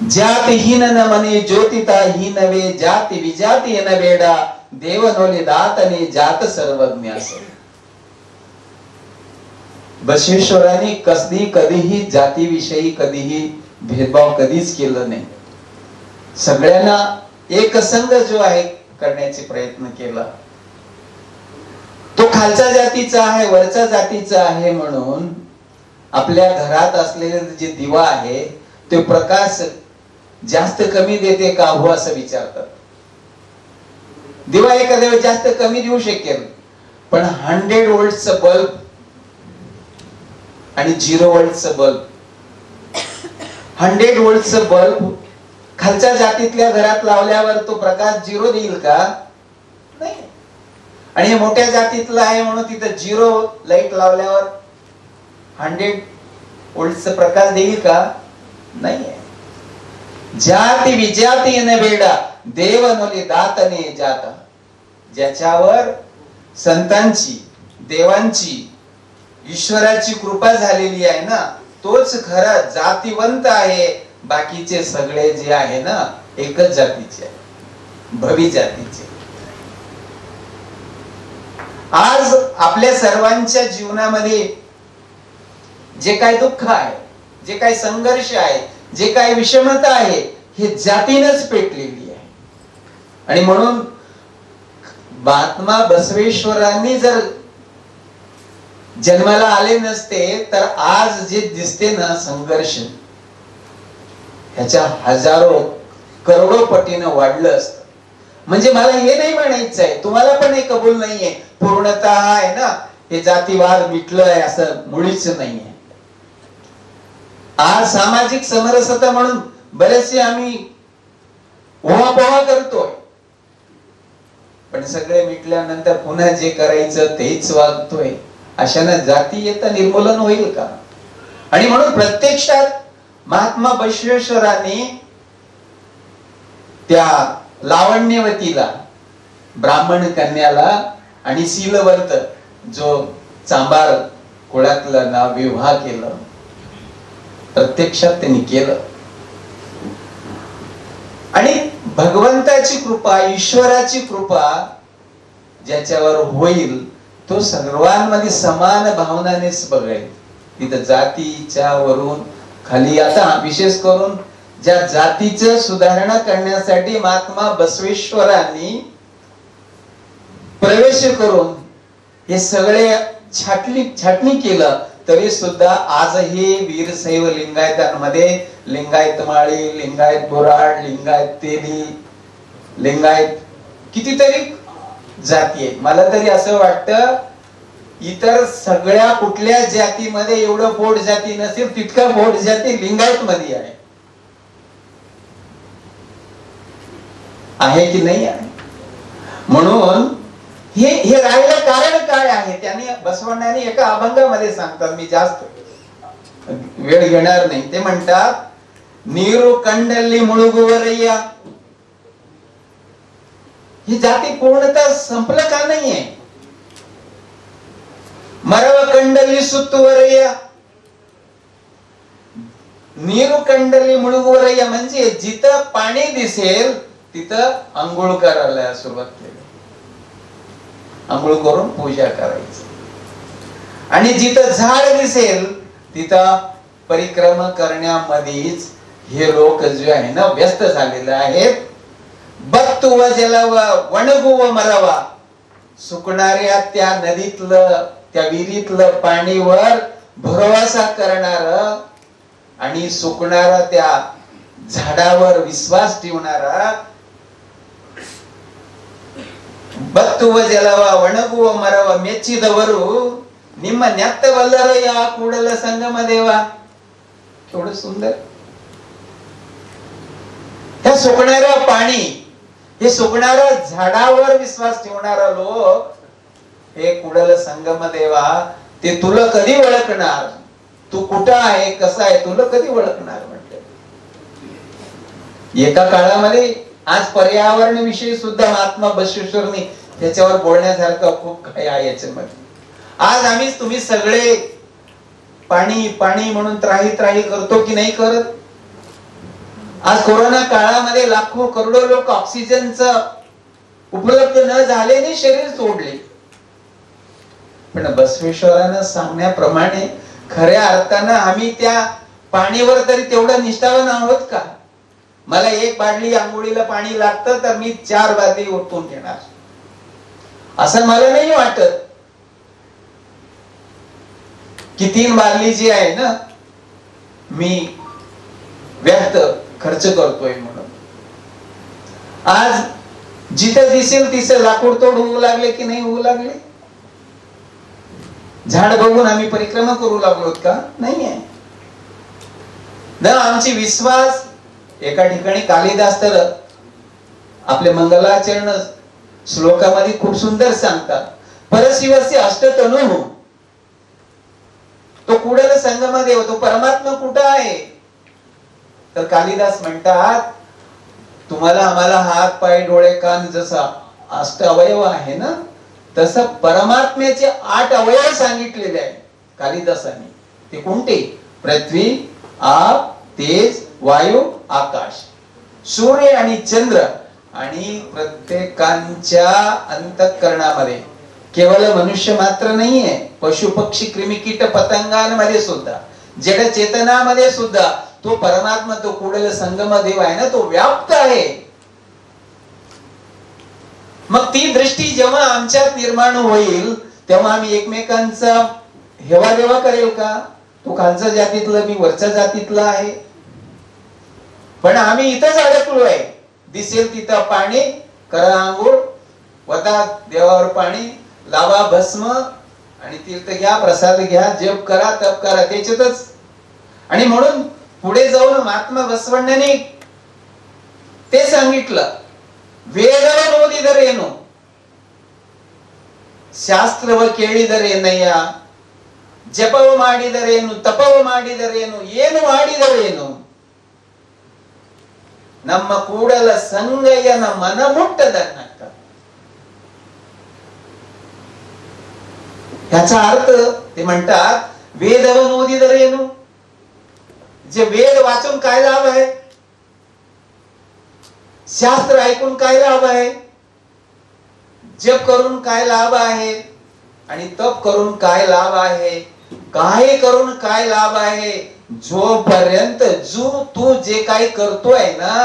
जातहीन न मने ज्योतिता ही नवे, जाती विजाती न बेडा, देव नोले दातने जात सर्वज्ञ असे। बसवेश्वरांनी कधीही जातीविषयी कधीही भेदभाव कधीच केलं नाही। सगळ्यांना एक संघ जो आहे करण्याचे प्रयत्न केला। तो खालच्या जातीचा आहे, वरच्या जातीचा आहे म्हणून आपल्या घरात असलेले जे दिवा आहे ते प्रकाश जास्त कमी देते का हो असं विचारतात। दिवा एखाद्या वेळेस जास्त कमी देऊ शकेल, पण 100 वोल्टचं बल्ब आणि 0 वोल्टचं बल्ब, 100 वोल्टचं बल्ब खालच्या जातीतल्या घरात लावल्यावर तो प्रकाश 0 देईल का? नाही। आणि हे मोठ्या जातीतला आहे म्हणून तिथं 0 लाईट लावल्यावर 100 वोल्टचा प्रकाश देईल का? नाही। जाती विजाती न बेडा, देव नोले दातने जाता। ज्याच्यावर संतांची, देवांची, ईश्वराची कृपा झालेली आहे ना तोच खरा जातीवंत आहे। बाकीचे सगळे जे आहे ना एकच जातीचे आहे, भवी जातीचे। आज आपल्या सर्वांच्या जीवनामध्ये जे काही दुःख आहे, जे काही संघर्ष आहे, जे काही विषमता आहे, हे जातीनेच पेटलेली आहे। आणि म्हणून महात्मा बसवेश्वरांनी जर जन्माला आले नसते तर आज जे दिसते ना संघर्ष, ह्याच्या हजारो करोडो पटीने वाढलं असतं। म्हणजे मला हे नाही म्हणायचं आहे, तुम्हाला पण हे कबूल नाहीये पूर्णतः आहे ना, हे जातीवाद मिटलंय असं मुळीच नाहीये. आज सामाजिक समरसता म्हणून बरेचसे आम्ही ओवापोवा करतोय, पण सगळे मिटल्यानंतर पुन्हा जे करायचं तेच वागतोय. अशानं जातीयता निर्मूलन होईल का? आणि म्हणून प्रत्यक्षात महात्मा बसवेश्वरांनी त्या लावण्यवतीला, ब्राह्मण कन्याला आणि शीलवर्त जो चांभार कुळातला ना विवाह केलं, प्रत्यक्षात त्यांनी केलं. आणि भगवंताची कृपा, ईश्वराची कृपा ज्याच्यावर होईल तो सर्वांमध्ये समान भावनानेच बघेल. तिथं जातीच्या वरून खाली, आता विशेष करून ज्या जातीचं सुधारणा करण्यासाठी महात्मा बसवेश्वरांनी प्रवेश करून हे सगळे छाटणी केलं, तरी सुद्धा आजही वीरशैव लिंगायतांमध्ये लिंगायत माळी, लिंगायत बोराड, लिंगायत तेली, लिंगायत कितीतरी जाती आहेत. मला तरी असं वाटतं इतर सगळ्या कुठल्या जातीमध्ये एवढं पोट जाती नसेल तितका पोट जाती लिंगायत मध्ये आहे की नाही आहे. म्हणून हे राहिलं कारण काय आहे, त्याने बसवण्णांनी एका अभंगामध्ये सांगतात, मी जास्त वेळ घेणार नाही. ते म्हणतात, नीरू कंडल्ली मुळुगुवरय्या. ही जाती पूर्णतः संपलं का नाहीये? मरव कंडल्ली सुत्तुवरय्या. नीरू कंडल्ली मुळुगुवरय्या म्हणजे जिथं पाणी दिसेल तिथं आंघोळ करायला सुरुवात केली, आंघोळ करून पूजा करायची. आणि जिथं झाड दिसेल तिथं परिक्रमा करण्यामध्येच हे लोक जे आहे ना व्यस्त झालेले आहेत. बत्तू व जलवा वणगू व मरावा. सुकणाऱ्या त्या नदीतलं, त्या विहिरीतलं पाणीवर भरोसा करणार आणि सुकणारा त्या झाडावर विश्वास ठेवणारा. बत्तू व जलवा वणगू व मरवा मेಚ್ಚಿದವರು ನಿಮ್ಮ ನೆತ್ತವಲ್ಲರ ಯಾ ಕೂಡಲ ಸಂಗಮ ದೇवा. एवढं सुंदर. त्या सुकणाऱ्या पाणी, हे सुकणाऱ्या झाडावर विश्वास ठेवणारा लोक, हे कुडल संगम देवा, ते तुला कधी ओळखणार? तू कुठं आहे, कसा आहे, तुला कधी ओळखणार म्हटलं. एका काळामध्ये आज पर्यावरण विषयी सुद्धा महात्मा बसवेश्वरनी त्याच्यावर बोलण्यासारखं खूप काही आहे याच्यामध्ये. आज तुम्ही सगळे पाणी पाणी म्हणून त्राही त्राही करतो की नाही करत? आज कोरोना काळामध्ये लाखो करोडो लोक ऑक्सिजनचं उपलब्ध न झाल्याने शरीर सोडले. पण बसवेश्वरांना सांगण्याप्रमाणे खऱ्या अर्थानं आम्ही त्या पाणीवर तरी तेवढं निष्ठावान आहोत का? मला एक बादली आंघोळीला पाणी लागतं तर मी 4 बादली ओतून घेणार, असं मला नाही वाटत की 3 बादली जी आहे ना मी व्यर्थ खर्च करतोय म्हणून. आज जिथं दिसेल तिथे लाकूड तोड होऊ लागले की नाही होऊ लागले? झाड बघून आम्ही परिक्रमा करू लागलोत का? नाहीये ना. आमची विश्वास एका ठिकाणी कालिदास तर आपले मंगलाचरण श्लोकामध्ये खूप सुंदर सांगतात, परशिवस्य अष्टतनु. तो कुडल संगम देव, तो परमात्मा कुठं आहे? तर कालिदास म्हणतात, तुम्हाला आम्हाला हात पाय डोळे कान जसा 8 अवयव आहे ना, तसं परमात्म्याचे 8 अवयव सांगितलेले आहे कालिदासाने. ते कोणते? पृथ्वी, आप, तेज, वायू, आकाश, सूर्य आणि चंद्र. आणि प्रत्येकांच्या अंतःकरणामध्ये केवळ मनुष्य मात्र नाहीये, पशु पक्षी क्रिमी कीट पतंगांमध्ये सुद्धा, जड चेतनामध्ये सुद्धा तो परमात्मा, तो कुडल संगम देव आहे ना, तो व्याप्त आहे. मग ती दृष्टी जेव्हा आमच्यात निर्माण होईल तेव्हा आम्ही एकमेकांचा हेवा देवा करेल का? तो खालच्या जातीतला, मी वरच्या जातीतला आहे, पण आम्ही इथंच अडकलो आहे. दिसेल तिथं पाणी करा आंघोळ, वता देवावर पाणी, लावा भस्म आणि तीर्थ घ्या, प्रसाद घ्या, जप करा, तप करा, त्याच्यातच. आणि म्हणून पुढे जाऊन महात्मा बसवಣ್ಣने ते सांगितलं, वेदव नोदिदरेनो ಶಾಸ್ತ್ರವ ಕೇಳಿದರೇನಯ್ಯ, ಜಪವ ಮಾಡಿದರೇನು, ತಪವ ಮಾಡಿದರೇನು, ಏನು ಮಾಡಿದರೇನು, ನಮ್ಮ ಕೂಡಲ ಸಂಗಯ್ಯನ ಮನ ಮುಟ್ಟದನ್ನಕ್ಕ. ह्याचा अर्थ ते म्हणतात, वेदव नोदिदरेनु, जे वेद वाचून काय लाभ आहे, शास्त्र ऐकून काय लाभ आहे, जप करून काय लाभ आहे, आणि तप करून काय लाभ आहे, काय करून काय लाभ आहे. जोपर्यंत तू जे काही करतोय ना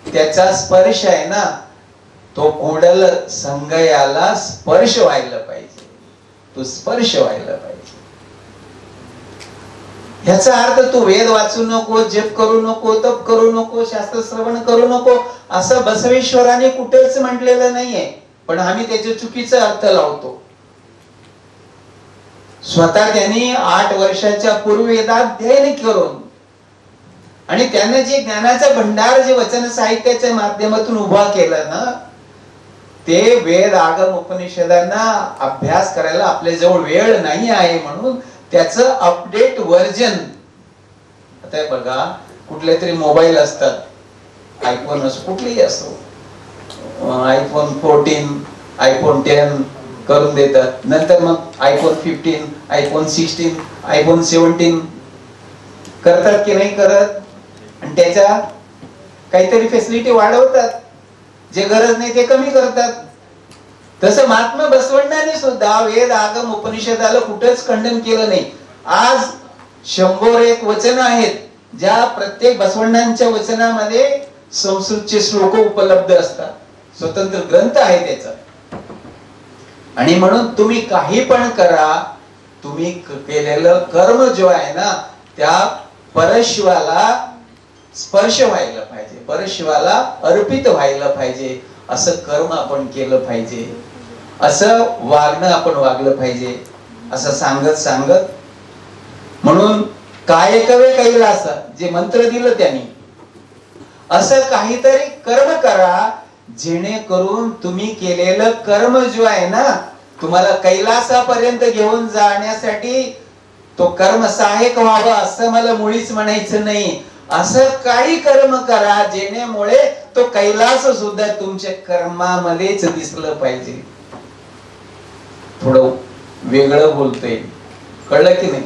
त्याचा स्पर्श आहे ना, तो कोडल संगयाला स्पर्श व्हायला पाहिजे, तो स्पर्श व्हायला पाहिजे. ह्याचा अर्थ तू वेद वाचू नको, जप करू नको, तप करू नको, शास्त्र श्रवण करू नको असं बसवेश्वराने कुठेच म्हटलेलं नाहीये. पण आम्ही त्याचे चुकीचा अर्थ लावतो. स्वतः त्यांनी 8 वर्षाच्या पूर्वी वेदाध्ययन करून आणि त्याने जे ज्ञानाचा भंडार जे वचन साहित्याच्या माध्यमातून उभा केला ना, ते वेद आगम उपनिषदांना अभ्यास करायला आपल्या जवळ वेळ नाही आहे म्हणून त्याचं अपडेट व्हर्जन. आता बघा, कुठले तरी मोबाईल असतात, आयफोन असो, कुठलेही असो, आयफोन 14, आयफोन 10 करून देतात. नंतर मग आयफोन 15, आयफोन 16, आयफोन 17 करतात की नाही करत, आणि त्याच्या काहीतरी फॅसिलिटी वाढवतात, जे गरज नाही ते कमी करतात. तसं महात्मा बसवण्णाने सुद्धा वेद आगम उपनिषदाला कुठेच खंडन केलं नाही. आज 101 वचन आहेत, ज्या प्रत्येक बसवण्णांच्या वचनामध्ये संस्कृतचे श्लोक उपलब्ध असतात, स्वतंत्र ग्रंथ आहे त्याचा. आणि म्हणून तुम्ही काही पण करा, तुम्ही केलेलं कर्म जो आहे ना, त्या परशिवाला स्पर्श व्हायला पाहिजे, परशिवाला अर्पित व्हायला पाहिजे. असं कर्म आपण केलं पाहिजे, असं वागणं आपण वागलं पाहिजे, असं सांगत म्हणून काय कवे कैलास जे मंत्र दिलं त्यांनी, असं काहीतरी कर्म करा, जेणेकरून तुम्ही केलेलं कर्म जो आहे ना, तुम्हाला कैलासापर्यंत घेऊन जाण्यासाठी तो कर्म सहाय्यक व्हावा असं मला मुळीच म्हणायचं नाही. असं काही कर्म करा जेणेमुळे तो कैलास सुद्धा तुमच्या कर्मामध्येच दिसलं पाहिजे. थोडं वेगळं बोलतोय, कळलं की नाही?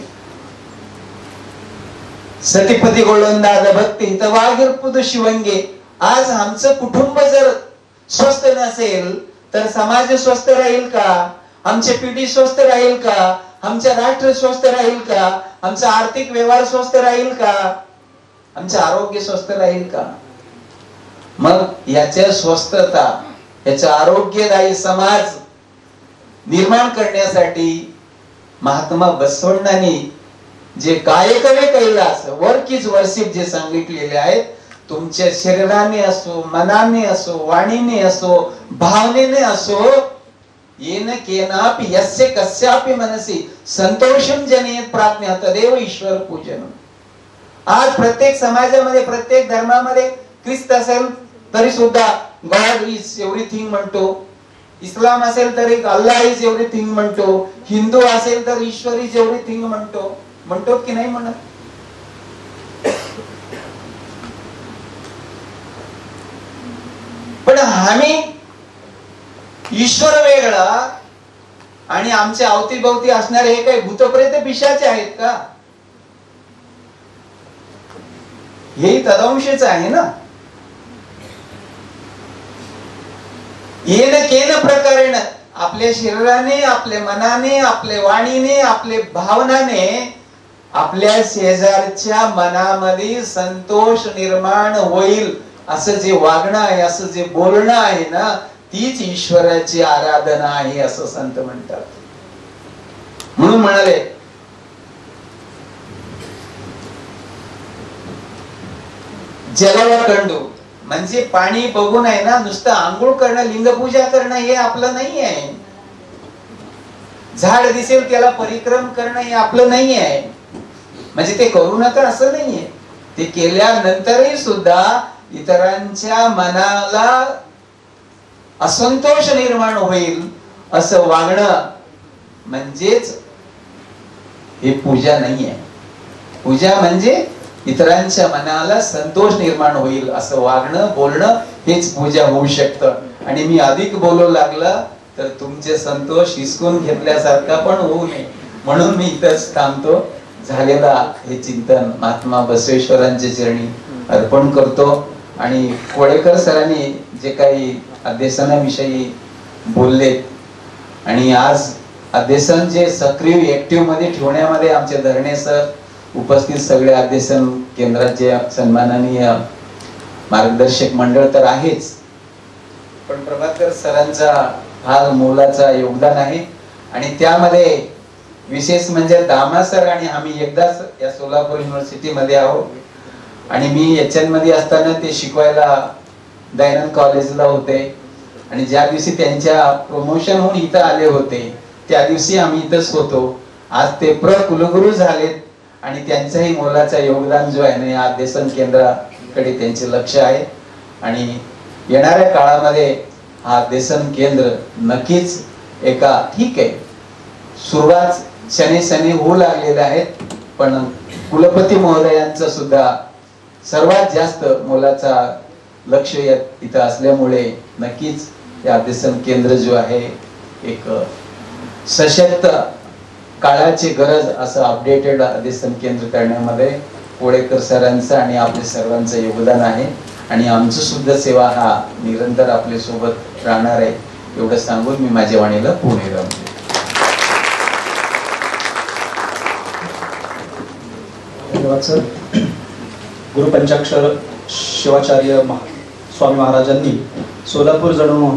सतीपती गोळंदाज भक्ती हितवागिरपुद शिवंगे. आज आमचं कुटुंब जर स्वस्थ नसेल तर समाज स्वस्थ राहील का, आमची पिढी स्वस्थ राहील का, आमचं राष्ट्र स्वस्थ राहील का, आमचा आर्थिक व्यवहार स्वस्थ राहील का, आमचं आरोग्य स्वस्थ राहील का? मग याच्या स्वस्थता, याचा आरोग्यदायी समाज निर्माण करण्यासाठी महात्मा बसवण्णांनी जे कायकवे कैलास, वर्क इज वर्शिप जे सांगितलेले आहेत, तुमच्या शरीराने असो, मनाने असो, वाणीने असो, भावनेने असो, येन केनापि यस्य कस्यापि मनसी संतोषम जनयेत प्राज्ञा तदेव ईश्वर पूजन. आज प्रत्येक समाजामध्ये, प्रत्येक धर्मामध्ये, ख्रिस्त असेल तरी सुद्धा गॉड इज एव्हरीथिंग म्हणतो, इस्लाम असेल तरी अल्लाह इज एव्हरीथिंग म्हणतो, हिंदू असेल तर ईश्वर इज एव्हरीथिंग म्हणतो की नाही म्हणत? पण आम्ही ईश्वर वेगळा आणि आमच्या अवतीभोवती असणारे हे काही भूतप्रेत पिशाचे आहेत का? हे तदंशच आहे ना. येन केन प्रकारेण आपल्या शरीराने, आपल्या मनाने, आपल्या वाणीने, आपल्या भावनाने आपल्या शेजारच्या मनामध्ये संतोष निर्माण होईल असं जे वागणं आहे, असं जे बोलणं आहे ना, तीच ईश्वराची आराधना आहे असं संत म्हणतात. म्हणून म्हणाले जलवा कंडू म्हणजे पाणी बघून आहे ना नुसतं आंघोळ करणं, लिंगपूजा करणं हे आपलं नाही आहे. झाड दिसेल त्याला परिक्रम करणं हे आपलं नाही आहे. म्हणजे ते करू नका असं नाहीये, ते केल्यानंतरही सुद्धा इतरांच्या मनाला असंतोष निर्माण होईल असं वागणं म्हणजेच हे पूजा नाहीये. पूजा म्हणजे इतरांच्या मनाला संतोष निर्माण होईल असं वागणं, बोलणं हेच पूजा होऊ शकतं. आणि मी अधिक बोलू लागला तर तुमचे संतोष हिसकून घेतल्यासारखा पण होऊ नये म्हणून मी इथंच थांबतो. झालेला हे चिंतन महात्मा बसवेश्वरांच्या चरणी अर्पण करतो. आणि कोळेकर सरांनी जे काही अध्यासनाविषयी बोललेत आणि आज अध्यासन जे सक्रिय ऍक्टिव्ह मध्ये ठेवण्यामध्ये आमचे धरणे सर, उपस्थित सगळे अध्यासन केंद्राचे सन्माननीय मार्गदर्शक मंडळ तर आहेच, पण प्रभाकर सरांचा फार मोलाचा योगदान आहे. आणि त्यामध्ये विशेष म्हणजे दामा सर आणि आम्ही एकदाच या सोलापूर युनिव्हर्सिटी मध्ये आहोत. आणि मी एचएन मध्ये असताना ते शिकवायला दयानंद कॉलेजला होते. आणि ज्या दिवशी त्यांच्या प्रमोशन होऊन इथं आले होते त्या दिवशी आम्ही इथंच होतो. आज ते कुलगुरू झालेत आणि त्यांचंही मोलाचं योगदान जो आहे ना या अध्यासन केंद्राकडे त्यांचे लक्ष आहे. आणि येणाऱ्या काळामध्ये हा अध्यासन केंद्र नक्कीच एका ठीक आहे सुरुवात शनी होऊ लागलेल्या आहेत, पण कुलपती महोदयांचं सुद्धा सर्वात जास्त मोलाचा लक्ष इथं असल्यामुळे नक्कीच या अध्यासन केंद्र जो आहे एक सशक्त काळाची गरज असं अपडेटेड अध्यासन केंद्र करण्यामध्ये कोळेकर सरांचं आणि आपल्या सर्वांचं योगदान आहे. आणि आमचं सुद्धा सेवा हा निरंतर आपल्या सोबत राहणार आहे एवढं सांगून मी माझ्या वाणीला पुढे राहतो.
धन्यवाद सर. गुरुपंचाक्षर शिवाचार्य स्वामी महाराजांनी सोलापूर जणू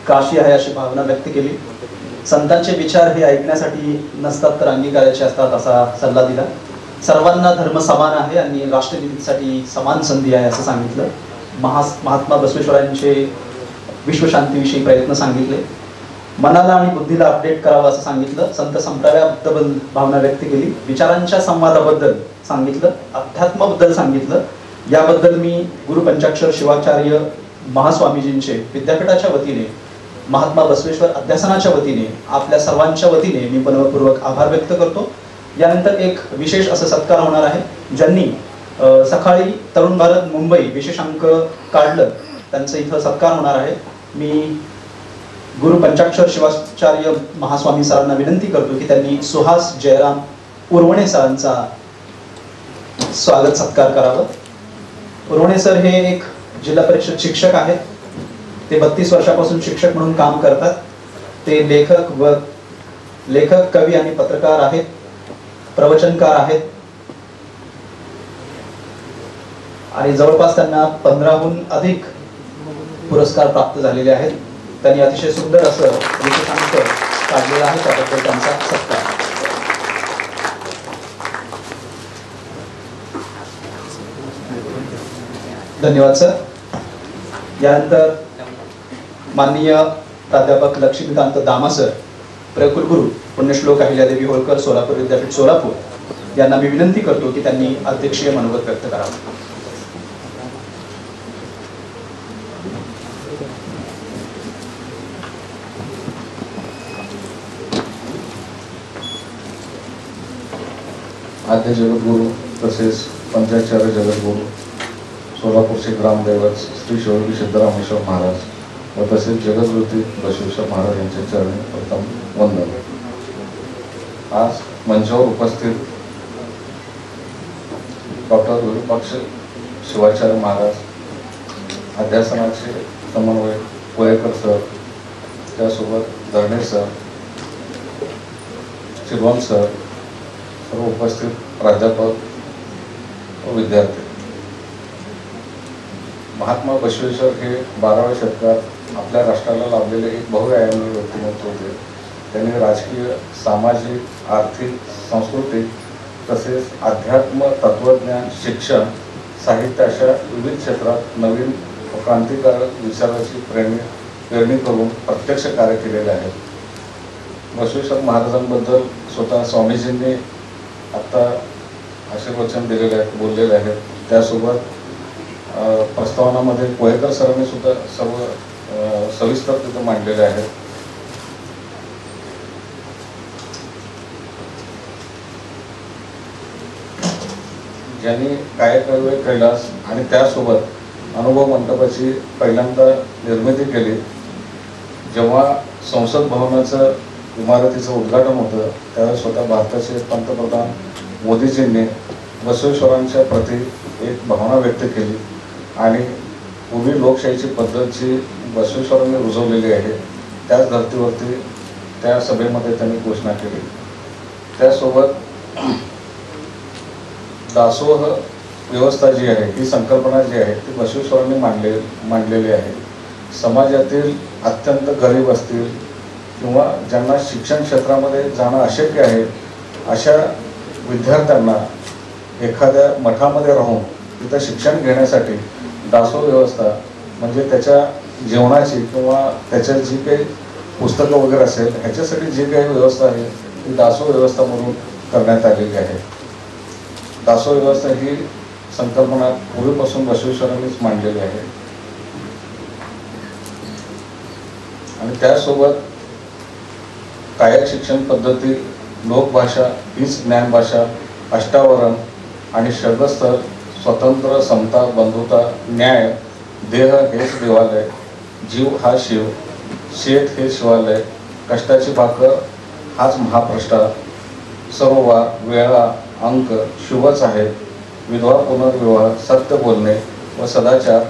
काशी आहे अशी भावना व्यक्त केली. संतांचे विचार हे ऐकण्यासाठी नसतात तर अंगीकाराचे असतात असा सल्ला दिला. सर्वांना धर्म समान आहे आणि राष्ट्रनीतीसाठी समान संधी आहे असं सांगितलं. महात्मा बसवेश्वरांचे विश्वशांतीविषयी प्रयत्न सांगितले. मनाला आणि बुद्धीला अपडेट करावं असं सांगितलं. संत संप्रदायाबद्दल भावना व्यक्त केली. विचारांच्या संवादाबद्दल सांगितलं. अध्यात्माबद्दल सांगितलं. याबद्दल मी गुरुपंचाक्षर शिवाचार्य महास्वामीजींचे विद्यापीठाच्या वतीने, महात्मा बसवेश्वर अध्यासनाच्या वतीने, आपल्या सर्वांच्या वतीने मी मनपूर्वक आभार व्यक्त करतो. यानंतर एक विशेष असं सत्कार होणार आहे. ज्यांनी सकाळी तरुण भारत मुंबई विशेष अंक काढलं त्यांचं इथं सत्कार होणार आहे. मी गुरुपंचाक्षर शिवाचार्य महास्वामी सरांना विनंती करतो की त्यांनी सुहास जयराम उर्वणे सरांचा स्वागत सत्कार करावं. उर्वणे सर हे एक जिल्हा परिषद शिक्षक आहेत. ते 32 वर्षापासून शिक्षक म्हणून काम करतात. ते लेखक, कवी आणि पत्रकार आहेत, प्रवचनकार आहेत. आणि जवळपास त्यांना 15हून अधिक पुरस्कार प्राप्त झालेले आहेत. त्यांनी अतिशय सुंदर असं विशेषांक काढलेला आहे, त्याबद्दल त्यांचा सत्कार. धन्यवाद सर. यानंतर माननीय प्राध्यापक लक्ष्मीकांत दामा सर, प्रकुलगुरू पुण्यश्लोक अहिल्यादेवी होळकर सोलापूर विद्यापीठ सोलापूर यांना मी विनंती करतो की त्यांनी अध्यक्षीय मनोगत व्यक्त करावं.
आद्य जगद्गुरू तसेच पंचाचार्य जगद्गुरू सोलापूरचे ग्रामदैवत श्री शिवयोगी सिद्धरामेश्वर महाराज व तसेच जगद्गुरू बसवेश्वर महाराज यांच्या चरणी प्रथम वंदन. आज मंचावर उपस्थित डॉक्टर विरूपाक्ष शिवाचार्य महाराज, अध्यासनाचे समन्वय कोळेकर सर, त्यासोबत धरणे सर, शिरवण सर, सर्व उपस्थित प्राध्यापक व विद्यार्थी. महात्मा बसवेश्वर हे 12व्या शतकात आपल्या राष्ट्राला लाभलेले एक बहुआयामी व्यक्तिमत्व होते. त्यांनी राजकीय, सामाजिक, आर्थिक, सांस्कृतिक तसेच अध्यात्म, तत्वज्ञान, शिक्षण, साहित्य अशा विविध क्षेत्रात नवीन व क्रांतिकारक विचाराची पेरणी करून प्रत्यक्ष कार्य केलेले आहे. बसवेश्वर महाराजांबद्दल स्वतः स्वामीजींनी आत्ता आशीर्वचन दिलेले आहेत, बोललेले आहेत. त्यासोबत प्रस्तावनामध्ये कोळेकर सरांनी सुद्धा सर्व सविस्तर तिथं मांडलेले आहेत. ज्यांनी कायकर्तव्य कैलास आणि त्यासोबत अनुभव मंडपाची पहिल्यांदा निर्मिती केली. जेव्हा संसद भवनाचं इमारतीचं उद्घाटन होतं त्यावेळेस स्वतः भारताचे पंतप्रधान मोदीजींनी बसवेश्वरांच्या प्रती एक भावना व्यक्त केली आणि पूर्वी लोकशाहीची पद्धत जी बसवेश्वरांनी रुजवलेली आहे त्याच धर्तीवरती त्या सभेमध्ये त्यांनी घोषणा केली. त्यासोबत दासोह व्यवस्था जी आहे ही संकल्पना जी आहे ती बसवेश्वरांनी मांडलेली आहे. समाजातील अत्यंत गरीब असतील किंवा ज्यांना शिक्षण क्षेत्रामध्ये जाणं अशक्य आहे अशा विद्यार्थ्यांना एखाद्या मठामध्ये राहून तिथं शिक्षण घेण्यासाठी दासोह व्यवस्था म्हणजे त्याच्या जेवणाची किंवा त्याच्या जी काही पुस्तकं वगैरे असेल ह्याच्यासाठी जी काही व्यवस्था आहे ती दासोह व्यवस्था म्हणून करण्यात आलेली आहे. दासोह व्यवस्था ही संकल्पना पूर्वीपासून बसवेश्वरांनीच मांडलेली आहे. आणि त्यासोबत कायक शिक्षण पद्धती, लोकभाषा हीच ज्ञानभाषा, अष्टावरण आणि श्रद्धस्थळ, स्वतंत्र, समता, बंधुता, न्याय, देह हेच देवालय, जीव हा शिव, शेत हे शिवालय, कष्टाची भाकर हाच महाप्रष्टा, सरोवार, वेळा, अंक शुभच आहेत, विधवा पुनर्विवाह, सत्य बोलणे व सदाचार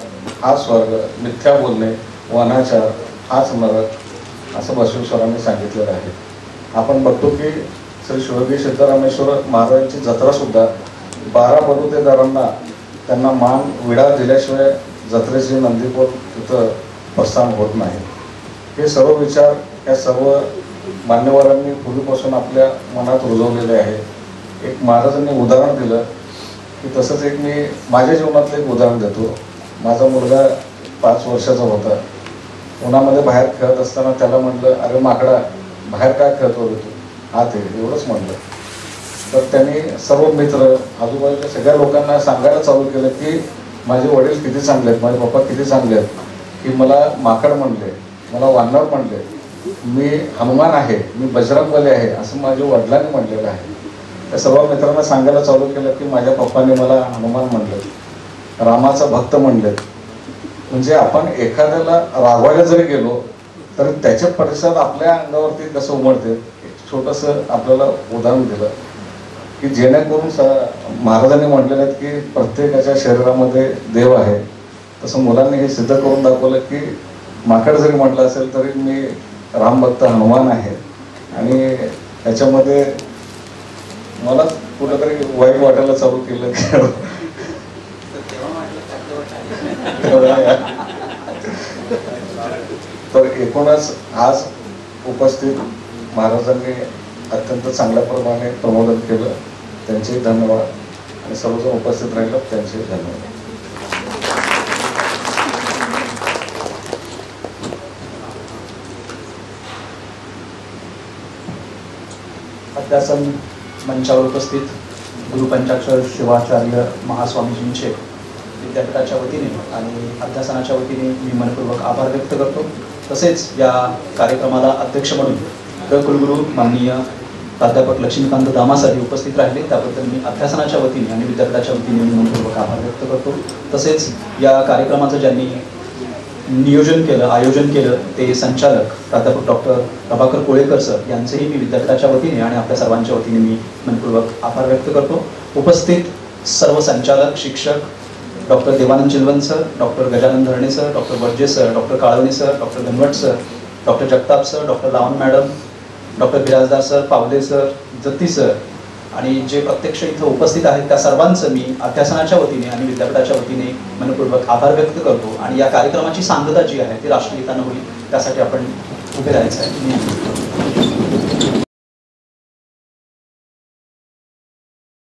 हा स्वर्ग, मिथ्या बोलणे व अनाचार हाच नरक असं बसवेश्वरांनी सांगितलेलं आहे. आपण बघतो की श्री शिवयोगी सिद्धरामेश्वर महाराजांची जत्रासुद्धा 12 बलुतेदारांना त्यांना मान विडा दिल्याशिवाय जत्रेची नंदीपोत तिथं प्रस्थान होत नाही. हे सर्व विचार या सर्व मान्यवरांनी पूर्वीपासून आपल्या मनात रुजवलेले आहे. एक महाराजांनी उदाहरण दिलं की तसंच एक मी माझ्या जीवनातलं एक उदाहरण देतो. माझा मुलगा 5 वर्षाचा होता. उन्हामध्ये बाहेर खेळत असताना त्याला म्हटलं, अरे माकडा बाहेर काय खेळत होतो तू, आत ये, एवढंच म्हटलं. तर त्यांनी सर्व मित्र आजूबाजूच्या सगळ्या लोकांना सांगायला चालू केलं की माझे वडील किती चांगले आहेत, माझे पप्पा किती चांगले आहेत, की मला माकड म्हणले, मला वानर म्हणले, मी हनुमान आहे, मी बजरंगबली आहे असं माझ्या वडिलांनी म्हटलेलं आहे. त्या सर्व मित्रांना सांगायला चालू केलं की माझ्या पप्पांनी मला हनुमान म्हणले, रामाचा भक्त म्हणले. म्हणजे आपण एखाद्याला रागवायला जरी गेलो तर त्याच्या परिसरात आपल्या अंगावरती कसं उमटते. एक छोटंसं आपल्याला उदाहरण दिलं की जेणेकरून महाराजांनी म्हटलेलं आहे की प्रत्येकाच्या शरीरामध्ये देव आहे, तसं मुलांनी हे सिद्ध करून दाखवलं की माकड जरी म्हटलं असेल तरी मी रामभक्त हनुमान आहे. आणि त्याच्यामध्ये मला कुठंतरी वाईट वाटायला चालू केलं की तर एकूणच आज उपस्थित महाराजांनी अत्यंत चांगल्या प्रमाणे प्रबोधन केलं. त्यांचे धन्यवाद आणि सर्वजण उपस्थित राहिलं त्यांचे धन्यवाद.
अध्यासन मंचावर उपस्थित गुरुपंचाक्षर शिवाचार्य महास्वामीजींचे विद्यापीठाच्या वतीने आणि अध्यासनाच्या वतीने मी मनपूर्वक आभार व्यक्त करतो. तसेच या कार्यक्रमाला अध्यक्ष म्हणून कुलगुरू माननीय प्राध्यापक लक्ष्मीकांत दामासाठी उपस्थित राहिले त्याबद्दल मी अध्यासनाच्या वतीने आणि विद्यापीठाच्या वतीने मी मनपूर्वक आभार व्यक्त करतो. तसेच या कार्यक्रमाचं ज्यांनी नियोजन केलं, आयोजन केलं ते संचालक प्राध्यापक डॉक्टर प्रभाकर कोळेकर सर यांचेही मी विद्यापीठाच्या वतीने आणि आपल्या सर्वांच्या वतीने मी मनपूर्वक आभार व्यक्त करतो. उपस्थित सर्व संचालक, शिक्षक, doctor Devanand Chilwan sir, doctor Gajanan Dharne sir, doctor Varje sir, doctor Kalwane sir, doctor Ganvat sir, doctor Jagtap sir, doctor Lawan madam, doctor Birajdar sir, Pawle sir, Jatti sir आणि जे प्रत्यक्ष इथं उपस्थित आहेत त्या सर्वांचं मी अध्यासनाच्या वतीने आणि विद्यापीठाच्या वतीने मनपूर्वक आभार व्यक्त करतो. आणि या कार्यक्रमाची सांगता जी आहे ती राष्ट्रगीतानं होईल त्यासाठी आपण उभे राहायचं आहे.